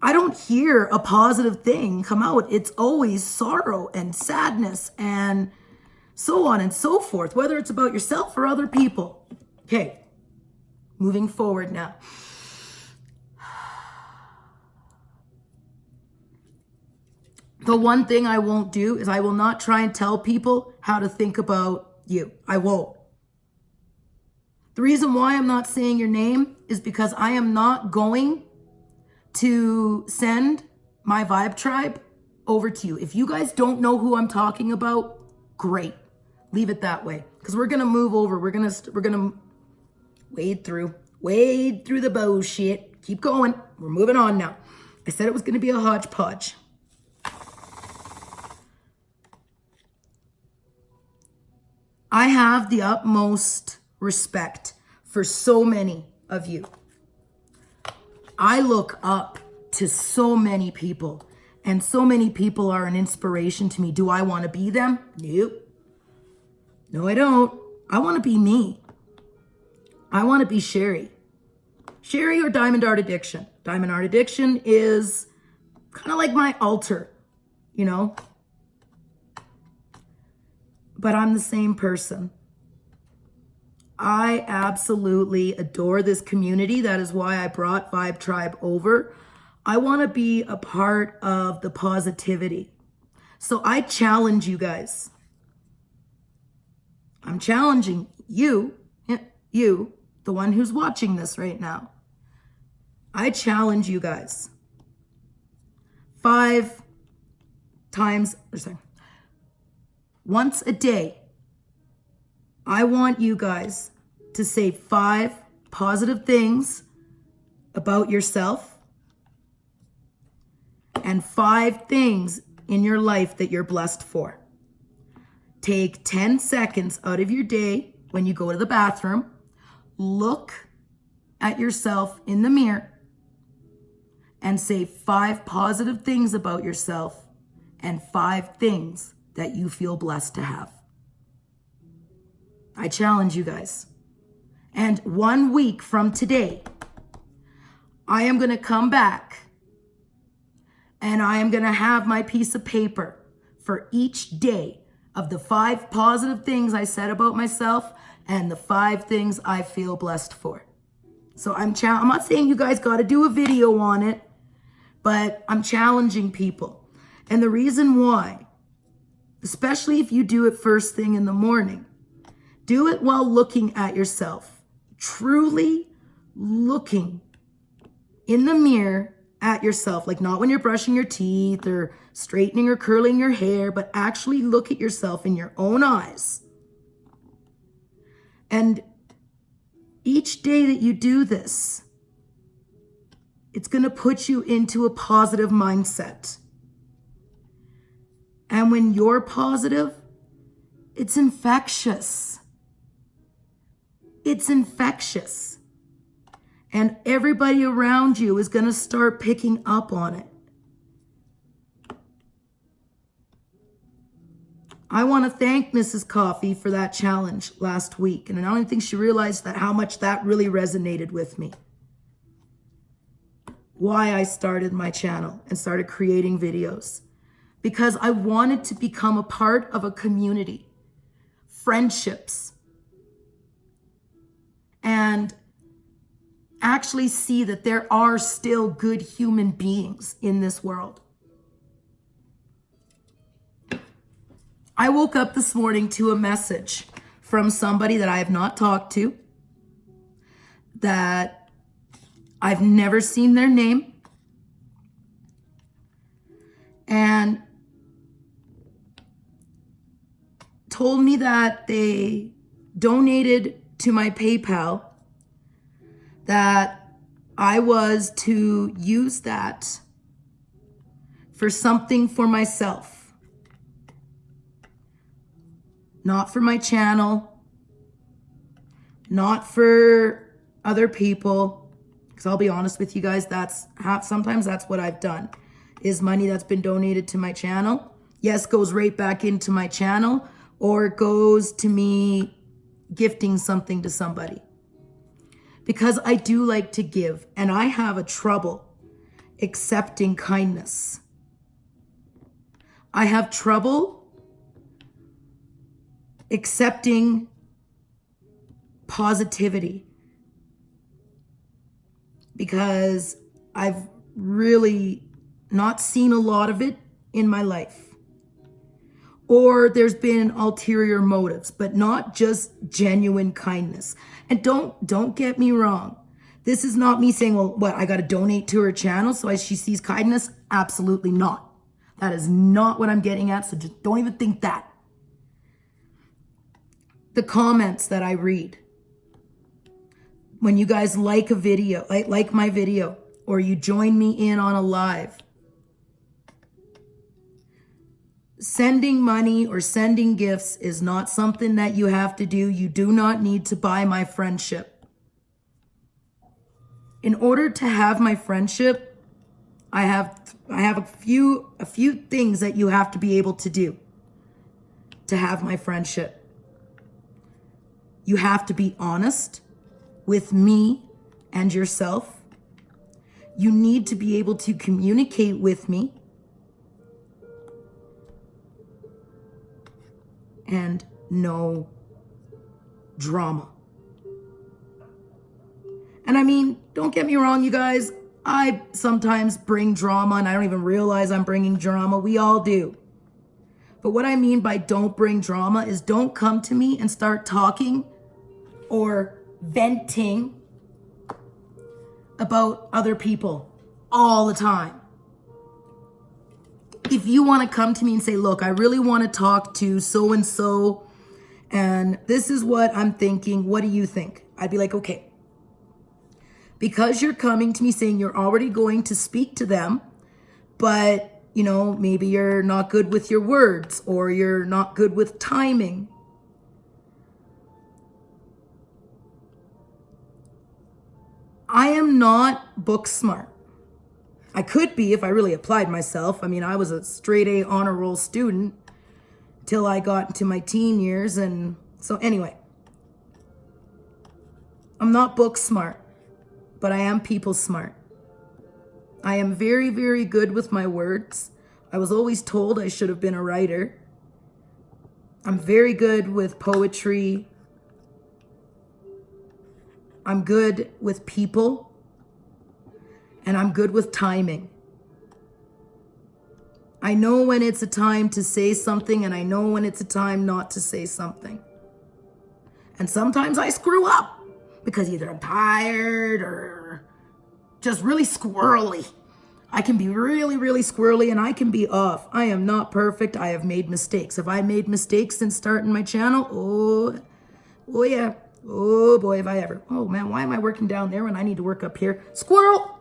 I don't hear a positive thing come out. It's always sorrow and sadness and so on and so forth, whether it's about yourself or other people. Okay, moving forward now. The one thing I won't do is I will not try and tell people how to think about you. I won't. The reason why I'm not saying your name is because I am not going to send my Vibe Tribe over to you. If you guys don't know who I'm talking about, great. Leave it that way. Because we're going to move over. We're going to wade through the bullshit. Keep going. We're moving on now. I said it was going to be a hodgepodge. I have the utmost respect for so many of you. I look up to so many people, and so many people are an inspiration to me. Do I want to be them? Nope. No, I don't. I want to be me. I want to be Sherry. Sherry or Diamond Art Addiction. Diamond Art Addiction is kind of like my altar, you know? But I'm the same person. I absolutely adore this community. That is why I brought Vibe Tribe over. I want to be a part of the positivity. So I challenge you guys. I'm challenging you, the one who's watching this right now. I challenge you guys. Once a day, I want you guys to say 5 positive things about yourself and 5 things in your life that you're blessed for. Take 10 seconds out of your day when you go to the bathroom. Look at yourself in the mirror and say 5 positive things about yourself and 5 things that you feel blessed to have. I challenge you guys. And 1 week from today, I am going to come back and I am going to have my piece of paper for each day of the 5 positive things I said about myself and the 5 things I feel blessed for. So I'm not saying you guys got to do a video on it, but I'm challenging people. And the reason why, especially if you do it first thing in the morning, do it while looking at yourself, truly looking in the mirror at yourself, like not when you're brushing your teeth or straightening or curling your hair, but actually look at yourself in your own eyes. And each day that you do this, it's going to put you into a positive mindset. And when you're positive, it's infectious. It's infectious. And everybody around you is going to start picking up on it. I want to thank Mrs. Coffee for that challenge last week. And I don't think she realized that how much that really resonated with me. Why I started my channel and started creating videos. Because I wanted to become a part of a community. Friendships. And actually see that there are still good human beings in this world. I woke up this morning to a message from somebody that I have not talked to, that I've never seen their name, and told me that they donated to my PayPal, that I was to use that for something for myself. Not for my channel, not for other people. Because I'll be honest with you guys, sometimes that's what I've done. Is money that's been donated to my channel, yes, goes right back into my channel, or it goes to me gifting something to somebody. Because I do like to give, and I have a trouble accepting kindness. I have trouble accepting positivity because I've really not seen a lot of it in my life. or there's been ulterior motives, but not just genuine kindness. And don't get me wrong. This is not me saying, well, what, I got to donate to her channel so she sees kindness? Absolutely not. That is not what I'm getting at, so just don't even think that. The comments that I read, when you guys like a video, like my video, or you join me in on a live, sending money or sending gifts is not something that you have to do. You do not need to buy my friendship. In order to have my friendship, I have a few things that you have to be able to do to have my friendship. You have to be honest with me and yourself. You need to be able to communicate with me. And no drama. And I mean, don't get me wrong, you guys. I sometimes bring drama and I don't even realize I'm bringing drama. We all do. But what I mean by don't bring drama is don't come to me and start talking or venting about other people all the time. If you want to come to me and say, look, I really want to talk to so-and-so, and this is what I'm thinking, what do you think? I'd be like, okay. Because you're coming to me saying you're already going to speak to them, but, you know, maybe you're not good with your words or you're not good with timing. I am not book smart. I could be if I really applied myself. I mean, I was a straight A honor roll student till I got into my teen years. And so anyway, I'm not book smart, but I am people smart. I am very, very good with my words. I was always told I should have been a writer. I'm very good with poetry. I'm good with people. And I'm good with timing. I know when it's a time to say something and I know when it's a time not to say something. And sometimes I screw up because either I'm tired or just really squirrely. I can be really, really squirrely and I can be off. I am not perfect. I have made mistakes. Have I made mistakes since starting my channel? Oh yeah. Oh boy, have I ever. Oh man, why am I working down there when I need to work up here? Squirrel!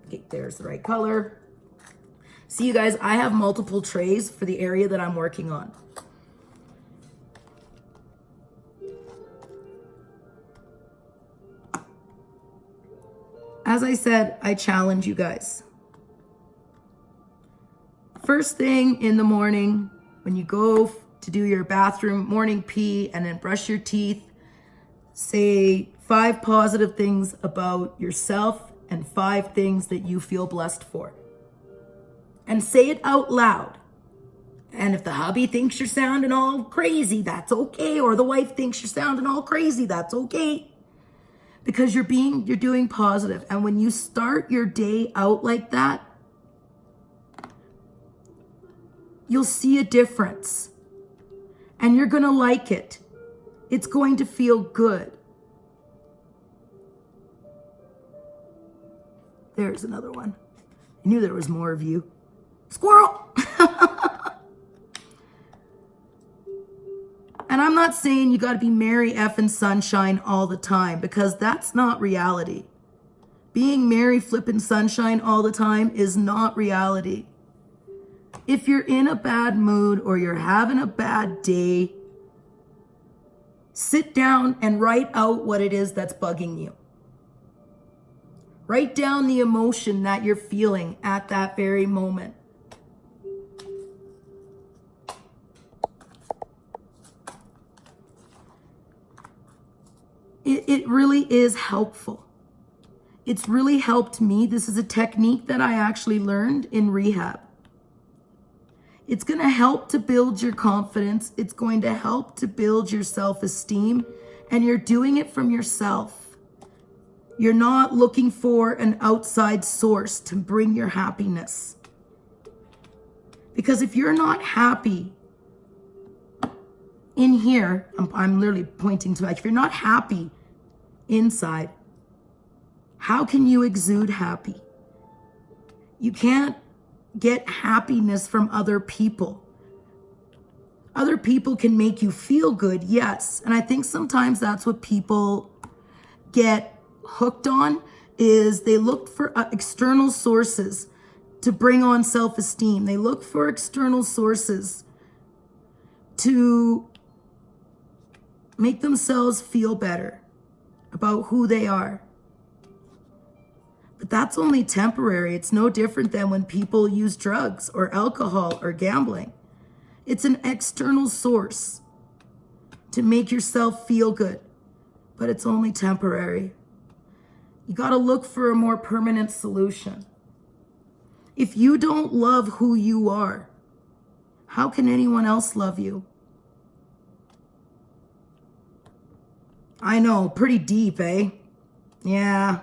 Okay, there's the right color. See, you guys, I have multiple trays for the area that I'm working on. As I said, I challenge you guys. First thing in the morning, when you go to do your bathroom morning pee and then brush your teeth, say 5 positive things about yourself and 5 things that you feel blessed for. And say it out loud. And if the hubby thinks you're sounding all crazy, that's okay. Or the wife thinks you're sounding all crazy, that's okay. Because you're doing positive. And when you start your day out like that, you'll see a difference. And you're gonna like it. It's going to feel good. There's another one. I knew there was more of you. Squirrel! And I'm not saying you got to be merry effing sunshine all the time, because that's not reality. Being merry flipping sunshine all the time is not reality. If you're in a bad mood or you're having a bad day, sit down and write out what it is that's bugging you. Write down the emotion that you're feeling at that very moment. It really is helpful. It's really helped me. This is a technique that I actually learned in rehab. It's going to help to build your confidence. It's going to help to build your self-esteem, and you're doing it from yourself. You're not looking for an outside source to bring your happiness. Because if you're not happy, in here, I'm literally pointing to, like, if you're not happy inside, how can you exude happy? You can't get happiness from other people. Other people can make you feel good, yes. And I think sometimes that's what people get hooked on, is they look for external sources to bring on self-esteem. They look for external sources to make themselves feel better about who they are. But that's only temporary. It's no different than when people use drugs or alcohol or gambling. It's an external source to make yourself feel good, but it's only temporary. You got to look for a more permanent solution. If you don't love who you are, how can anyone else love you? I know, pretty deep, eh? Yeah,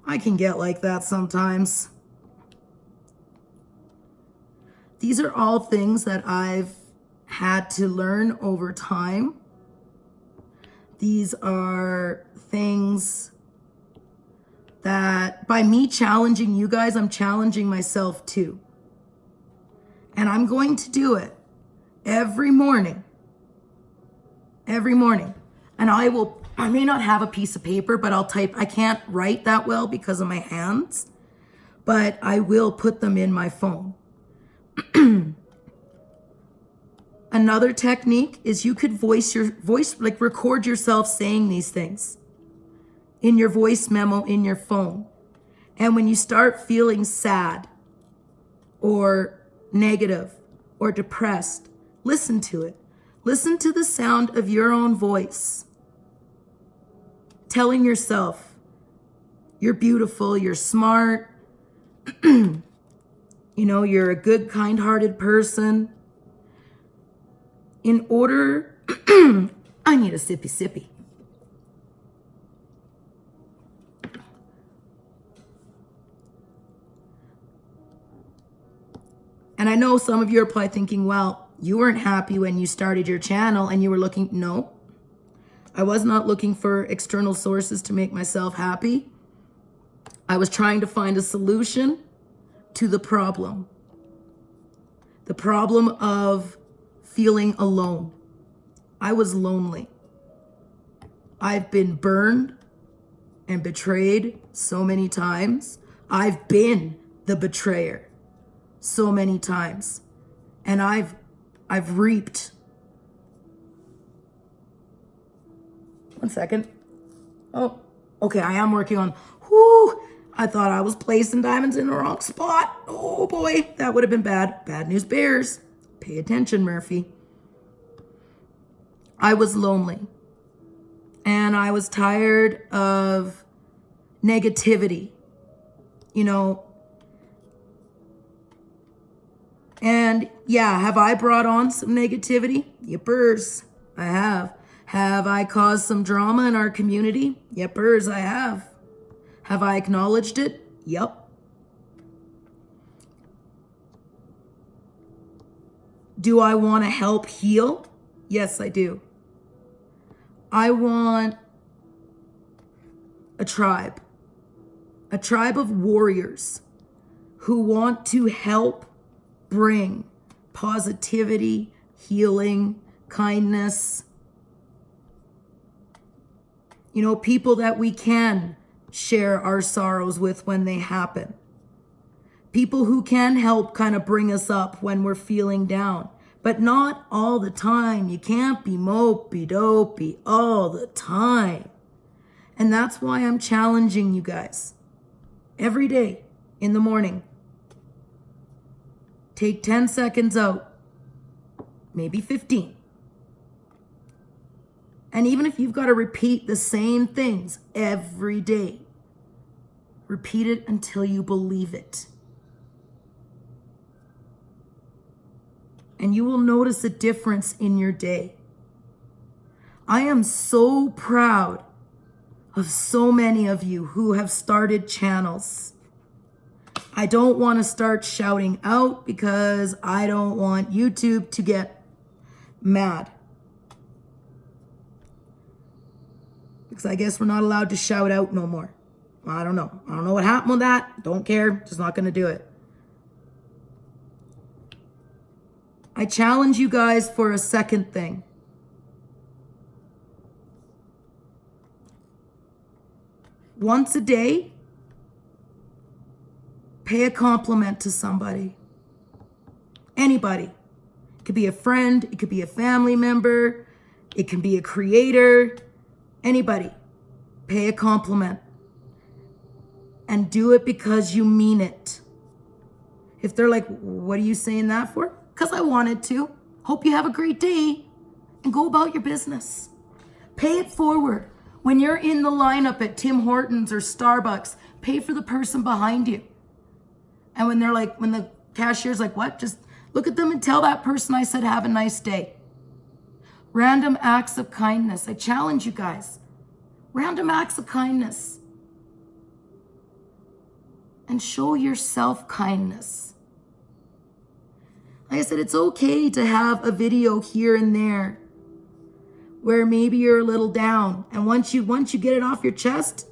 I can get like that sometimes. These are all things that I've had to learn over time. These are things that by me challenging you guys, I'm challenging myself too. And I'm going to do it every morning. Every morning. And I may not have a piece of paper, but I'll type. I can't write that well because of my hands, but I will put them in my phone. Another technique is you could record yourself saying these things in your voice memo in your phone. And when you start feeling sad or negative or depressed, listen to it. Listen to the sound of your own voice telling yourself you're beautiful, you're smart, you're a good, kind-hearted person. In order, I need a sippy. And I know some of you are probably thinking, well, you weren't happy when you started your channel and you were looking. No, I was not looking for external sources to make myself happy. I was trying to find a solution to the problem of feeling alone. I was lonely. I've been burned and betrayed so many times. I've been the betrayer so many times. And I've reaped. One second. Oh, okay, I am working on, I thought I was placing diamonds in the wrong spot. Oh boy, that would have been bad. Bad news bears. Pay attention, Murphy. I was lonely. And I was tired of negativity, And yeah, have I brought on some negativity? Yippers, I have. Have I caused some drama in our community? Yippers, I have. Have I acknowledged it? Yep. Do I want to help heal? Yes, I do. I want a tribe of warriors who want to help bring positivity, healing, kindness. People that we can share our sorrows with when they happen. People who can help kind of bring us up when we're feeling down, but not all the time. You can't be mopey dopey all the time. And that's why I'm challenging you guys every day in the morning. Take 10 seconds out, maybe 15. And even if you've got to repeat the same things every day, repeat it until you believe it. And you will notice a difference in your day. I am so proud of so many of you who have started channels. I don't want to start shouting out because I don't want YouTube to get mad. because I guess we're not allowed to shout out no more. I don't know. I don't know what happened with that. Don't care. Just not going to do it. I challenge you guys for a second thing. Once a day, pay a compliment to somebody. Anybody. It could be a friend. It could be a family member. It can be a creator. Anybody. Pay a compliment. And do it because you mean it. If they're like, what are you saying that for? Because I wanted to. Hope you have a great day. And go about your business. Pay it forward. When you're in the lineup at Tim Hortons or Starbucks, pay for the person behind you. And when they're like, when the cashier's like, what? Just look at them and tell that person I said, have a nice day. Random acts of kindness. I challenge you guys. Random acts of kindness. And show yourself kindness. Like I said, it's okay to have a video here and there where maybe you're a little down. And once you get it off your chest,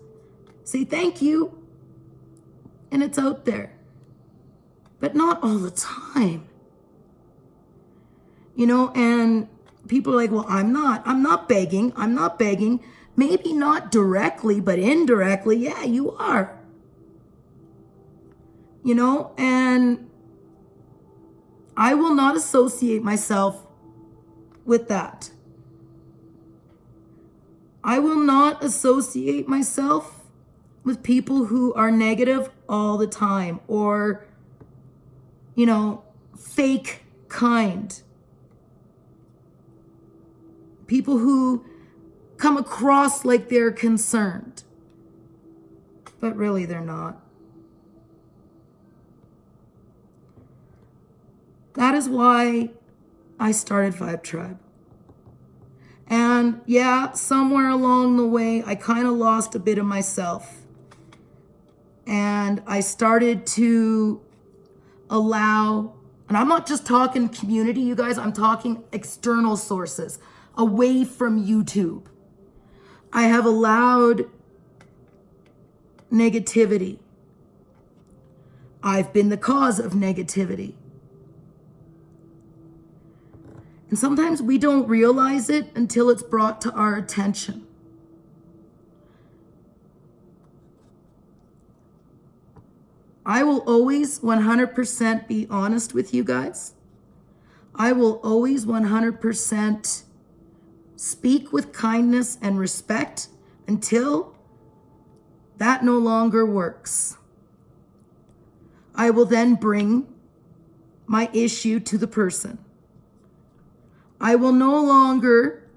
say thank you. And it's out there. But not all the time. You know, and people are like, well, I'm not begging. Maybe not directly, but indirectly, yeah, you are. You know, and I will not associate myself with that. I will not associate myself with people who are negative all the time or, you know, fake kind. People who come across like they're concerned, but really they're not. That is why I started Vibe Tribe. And yeah, somewhere along the way, I kind of lost a bit of myself. And I started to allow, and I'm not just talking community, you guys, I'm talking external sources, away from YouTube. I have allowed negativity. I've been the cause of negativity. And sometimes we don't realize it until it's brought to our attention. I will always 100% be honest with you guys. I will always 100% speak with kindness and respect until that no longer works. I will then bring my issue to the person. I will no longer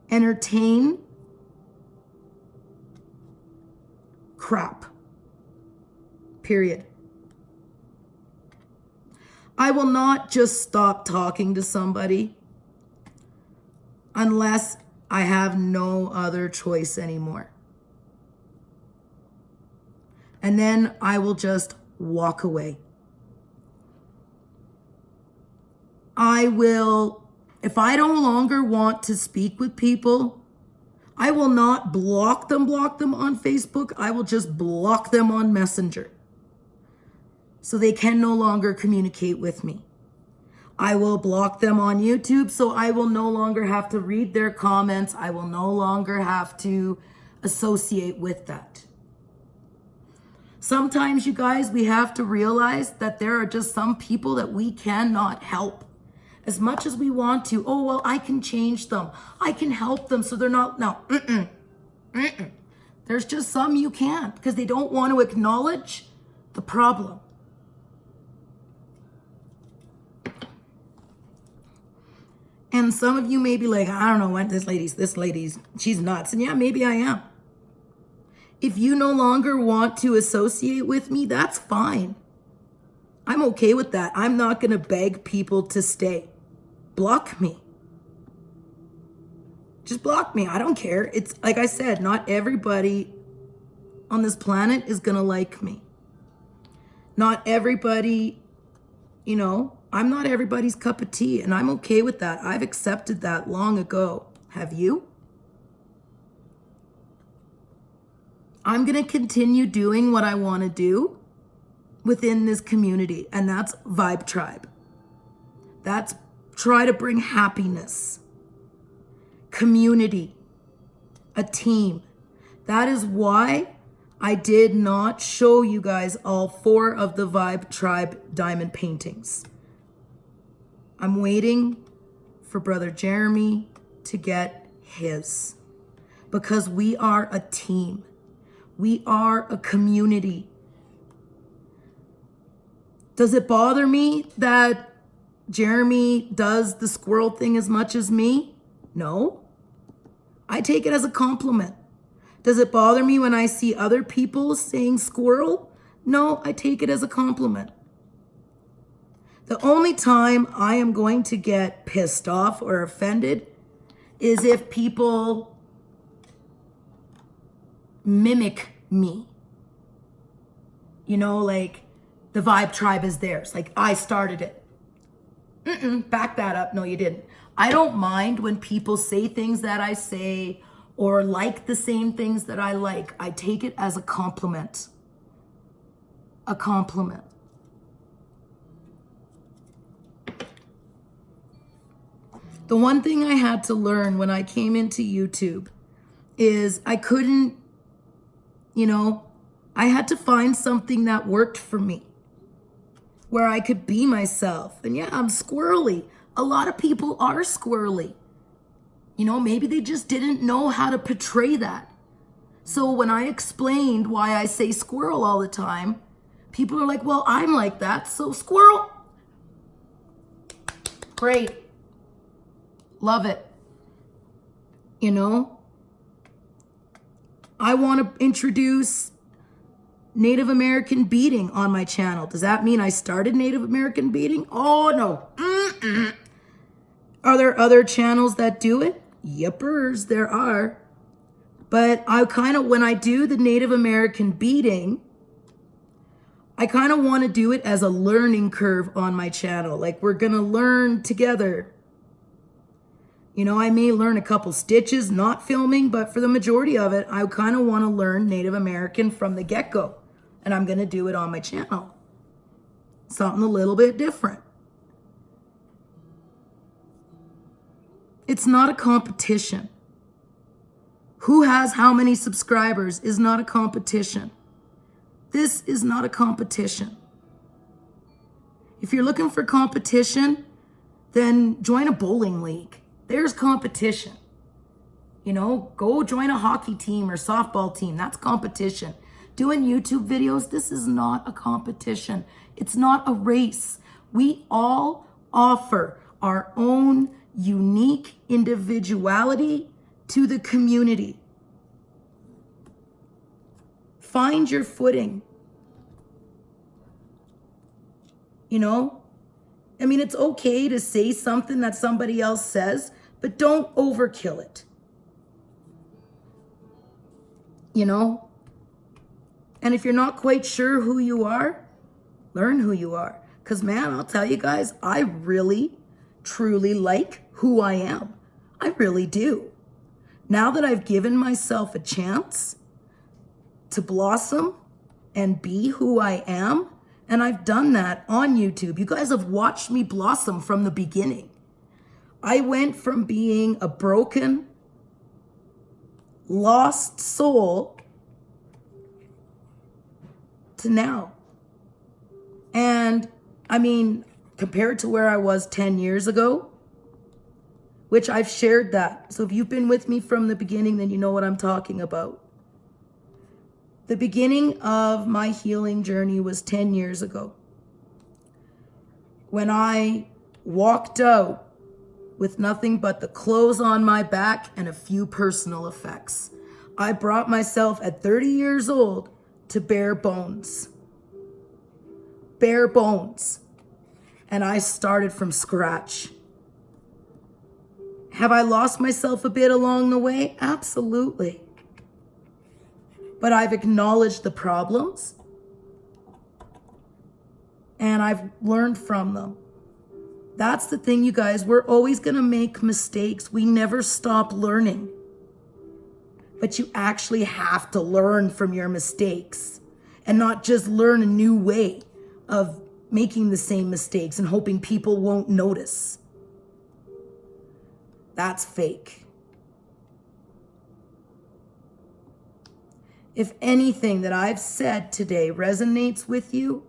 entertain crap. Period. I will not just stop talking to somebody unless I have no other choice anymore. And then I will just walk away. I will, if I no longer want to speak with people, I will not block them on Facebook. I will just block them on Messenger. So they can no longer communicate with me. I will block them on YouTube, so I will no longer have to read their comments. I will no longer have to associate with that. Sometimes, you guys, we have to realize that there are just some people that we cannot help. As much as we want to, oh, well, I can change them. I can help them so they're not, no, There's just some you can't because they don't want to acknowledge the problem. And some of you may be like, I don't know what this lady's, she's nuts. And yeah, maybe I am. If you no longer want to associate with me, that's fine. I'm okay with that. I'm not going to beg people to stay. Block me. Just block me. I don't care. It's like I said, not everybody on this planet is going to like me. Not everybody, you know, I'm not everybody's cup of tea, and I'm okay with that. I've accepted that long ago. Have you? I'm going to continue doing what I want to do within this community, and that's Vibe Tribe. That's try to bring happiness, community, a team. That is why I did not show you guys all 4 of the Vibe Tribe diamond paintings. I'm waiting for Brother Jeremy to get his, because we are a team. We are a community. Does it bother me that Jeremy does the squirrel thing as much as me? No. I take it as a compliment. Does it bother me when I see other people saying squirrel? No, I take it as a compliment. The only time I am going to get pissed off or offended is if people mimic me. You know, like the Vibe Tribe is theirs. Like I started it. Back that up. No, you didn't. I don't mind when people say things that I say or like the same things that I like. I take it as a compliment. A compliment. The one thing I had to learn when I came into YouTube is I couldn't, I had to find something that worked for me, where I could be myself. And yeah, I'm squirrely. A lot of people are squirrely. Maybe they just didn't know how to portray that. So when I explained why I say squirrel all the time, people are like, well, I'm like that, so squirrel. Great. Love it. I want to introduce Native American beading on my channel. Does that mean I started Native American beading? Oh, no. Are there other channels that do it? Yippers, there are. But when I do the Native American beading, I kind of want to do it as a learning curve on my channel. Like we're going to learn together. I may learn a couple stitches, not filming, but for the majority of it, I kind of want to learn Native American from the get-go. And I'm going to do it on my channel. Something a little bit different. It's not a competition. Who has how many subscribers is not a competition. This is not a competition. If you're looking for competition, then join a bowling league. There's competition. Go join a hockey team or softball team. That's competition. Doing YouTube videos, this is not a competition. It's not a race. We all offer our own unique individuality to the community. Find your footing. It's okay to say something that somebody else says, but don't overkill it. And if you're not quite sure who you are, learn who you are. Because, man, I'll tell you guys, I really, truly like who I am. I really do. Now that I've given myself a chance to blossom and be who I am, and I've done that on YouTube. You guys have watched me blossom from the beginning. I went from being a broken, lost soul to now. And compared to where I was 10 years ago, which I've shared that. So if you've been with me from the beginning, then you know what I'm talking about. The beginning of my healing journey was 10 years ago, when I walked out with nothing but the clothes on my back and a few personal effects. I brought myself at 30 years old to bare bones. Bare bones. And I started from scratch. Have I lost myself a bit along the way? Absolutely. But I've acknowledged the problems and I've learned from them. That's the thing, you guys. We're always going to make mistakes. We never stop learning. but you actually have to learn from your mistakes and not just learn a new way of making the same mistakes and hoping people won't notice. That's fake. If anything that I've said today resonates with you,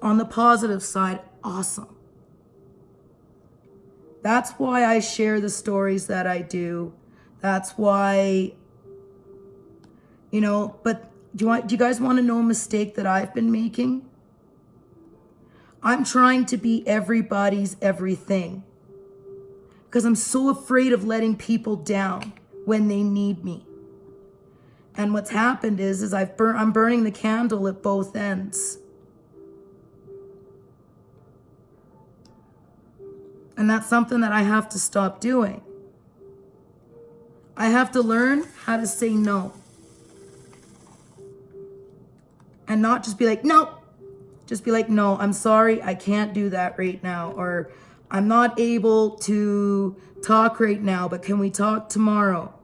on the positive side, awesome. That's why I share the stories that I do. That's why, but do you guys want to know a mistake that I've been making? I'm trying to be everybody's everything because I'm so afraid of letting people down when they need me. And what's happened is I'm burning the candle at both ends. And that's something that I have to stop doing. I have to learn how to say no. And not just be like, no. Just be like, no, I'm sorry, I can't do that right now. Or I'm not able to talk right now, but can we talk tomorrow?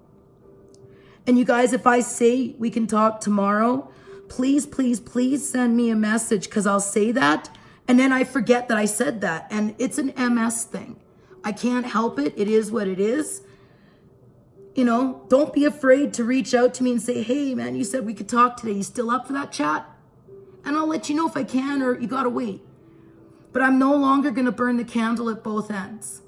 And you guys, if I say we can talk tomorrow, please, please, please send me a message, because I'll say that and then I forget that I said that. And it's an MS thing. I can't help it. It is what it is. Don't be afraid to reach out to me and say, hey, man, you said we could talk today. You still up for that chat? And I'll let you know if I can, or you got to wait. But I'm no longer going to burn the candle at both ends.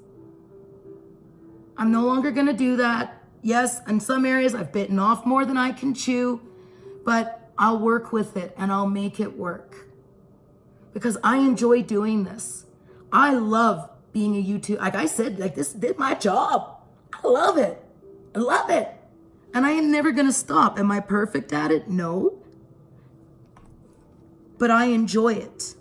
I'm no longer going to do that. Yes, in some areas I've bitten off more than I can chew, but I'll work with it and I'll make it work. Because I enjoy doing this. I love being a YouTuber. Like I said, this is my job. I love it. I love it. And I am never going to stop. Am I perfect at it? No. But I enjoy it.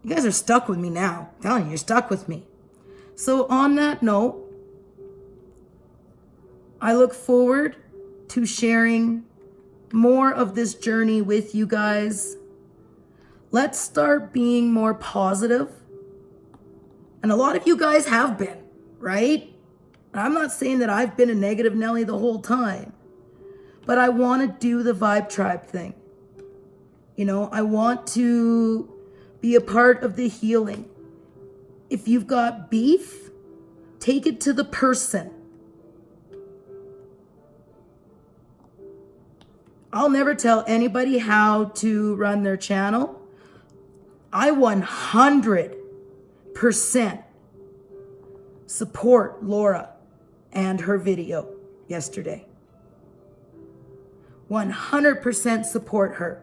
You guys are stuck with me now. I'm telling you, you're stuck with me. So on that note, I look forward to sharing more of this journey with you guys. Let's start being more positive. And a lot of you guys have been, right? I'm not saying that I've been a negative Nelly the whole time, but I want to do the Vibe Tribe thing. I want to be a part of the healing. If you've got beef, take it to the person. I'll never tell anybody how to run their channel. I 100% support Laura and her video yesterday. 100% support her.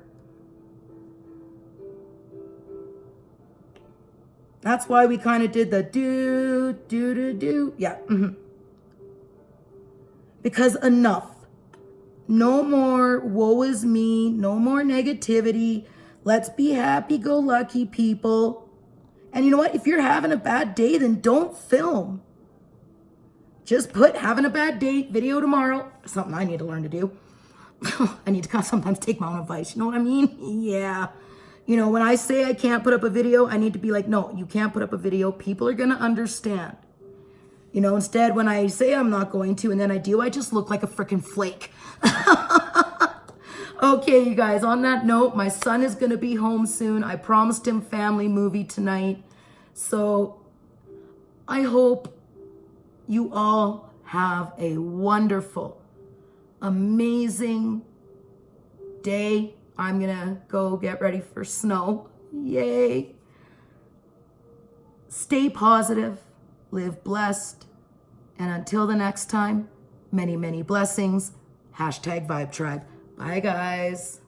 That's why we kind of did the do. Yeah. Because enough. No more woe is me. No more negativity. Let's be happy-go-lucky people. And you know what? If you're having a bad day, then don't film. Just put having a bad day, video tomorrow. Something I need to learn to do. I need to sometimes take my own advice. You know what I mean? Yeah. When I say I can't put up a video, I need to be like, no, you can't put up a video. People are going to understand. Instead, when I say I'm not going to and then I do, I just look like a freaking flake. Okay, you guys, on that note, my son is going to be home soon. I promised him family movie tonight. So I hope you all have a wonderful, amazing day. I'm going to go get ready for snow. Yay. Stay positive, live blessed, and until the next time, many, many blessings. #Vibe Tribe. Bye, guys.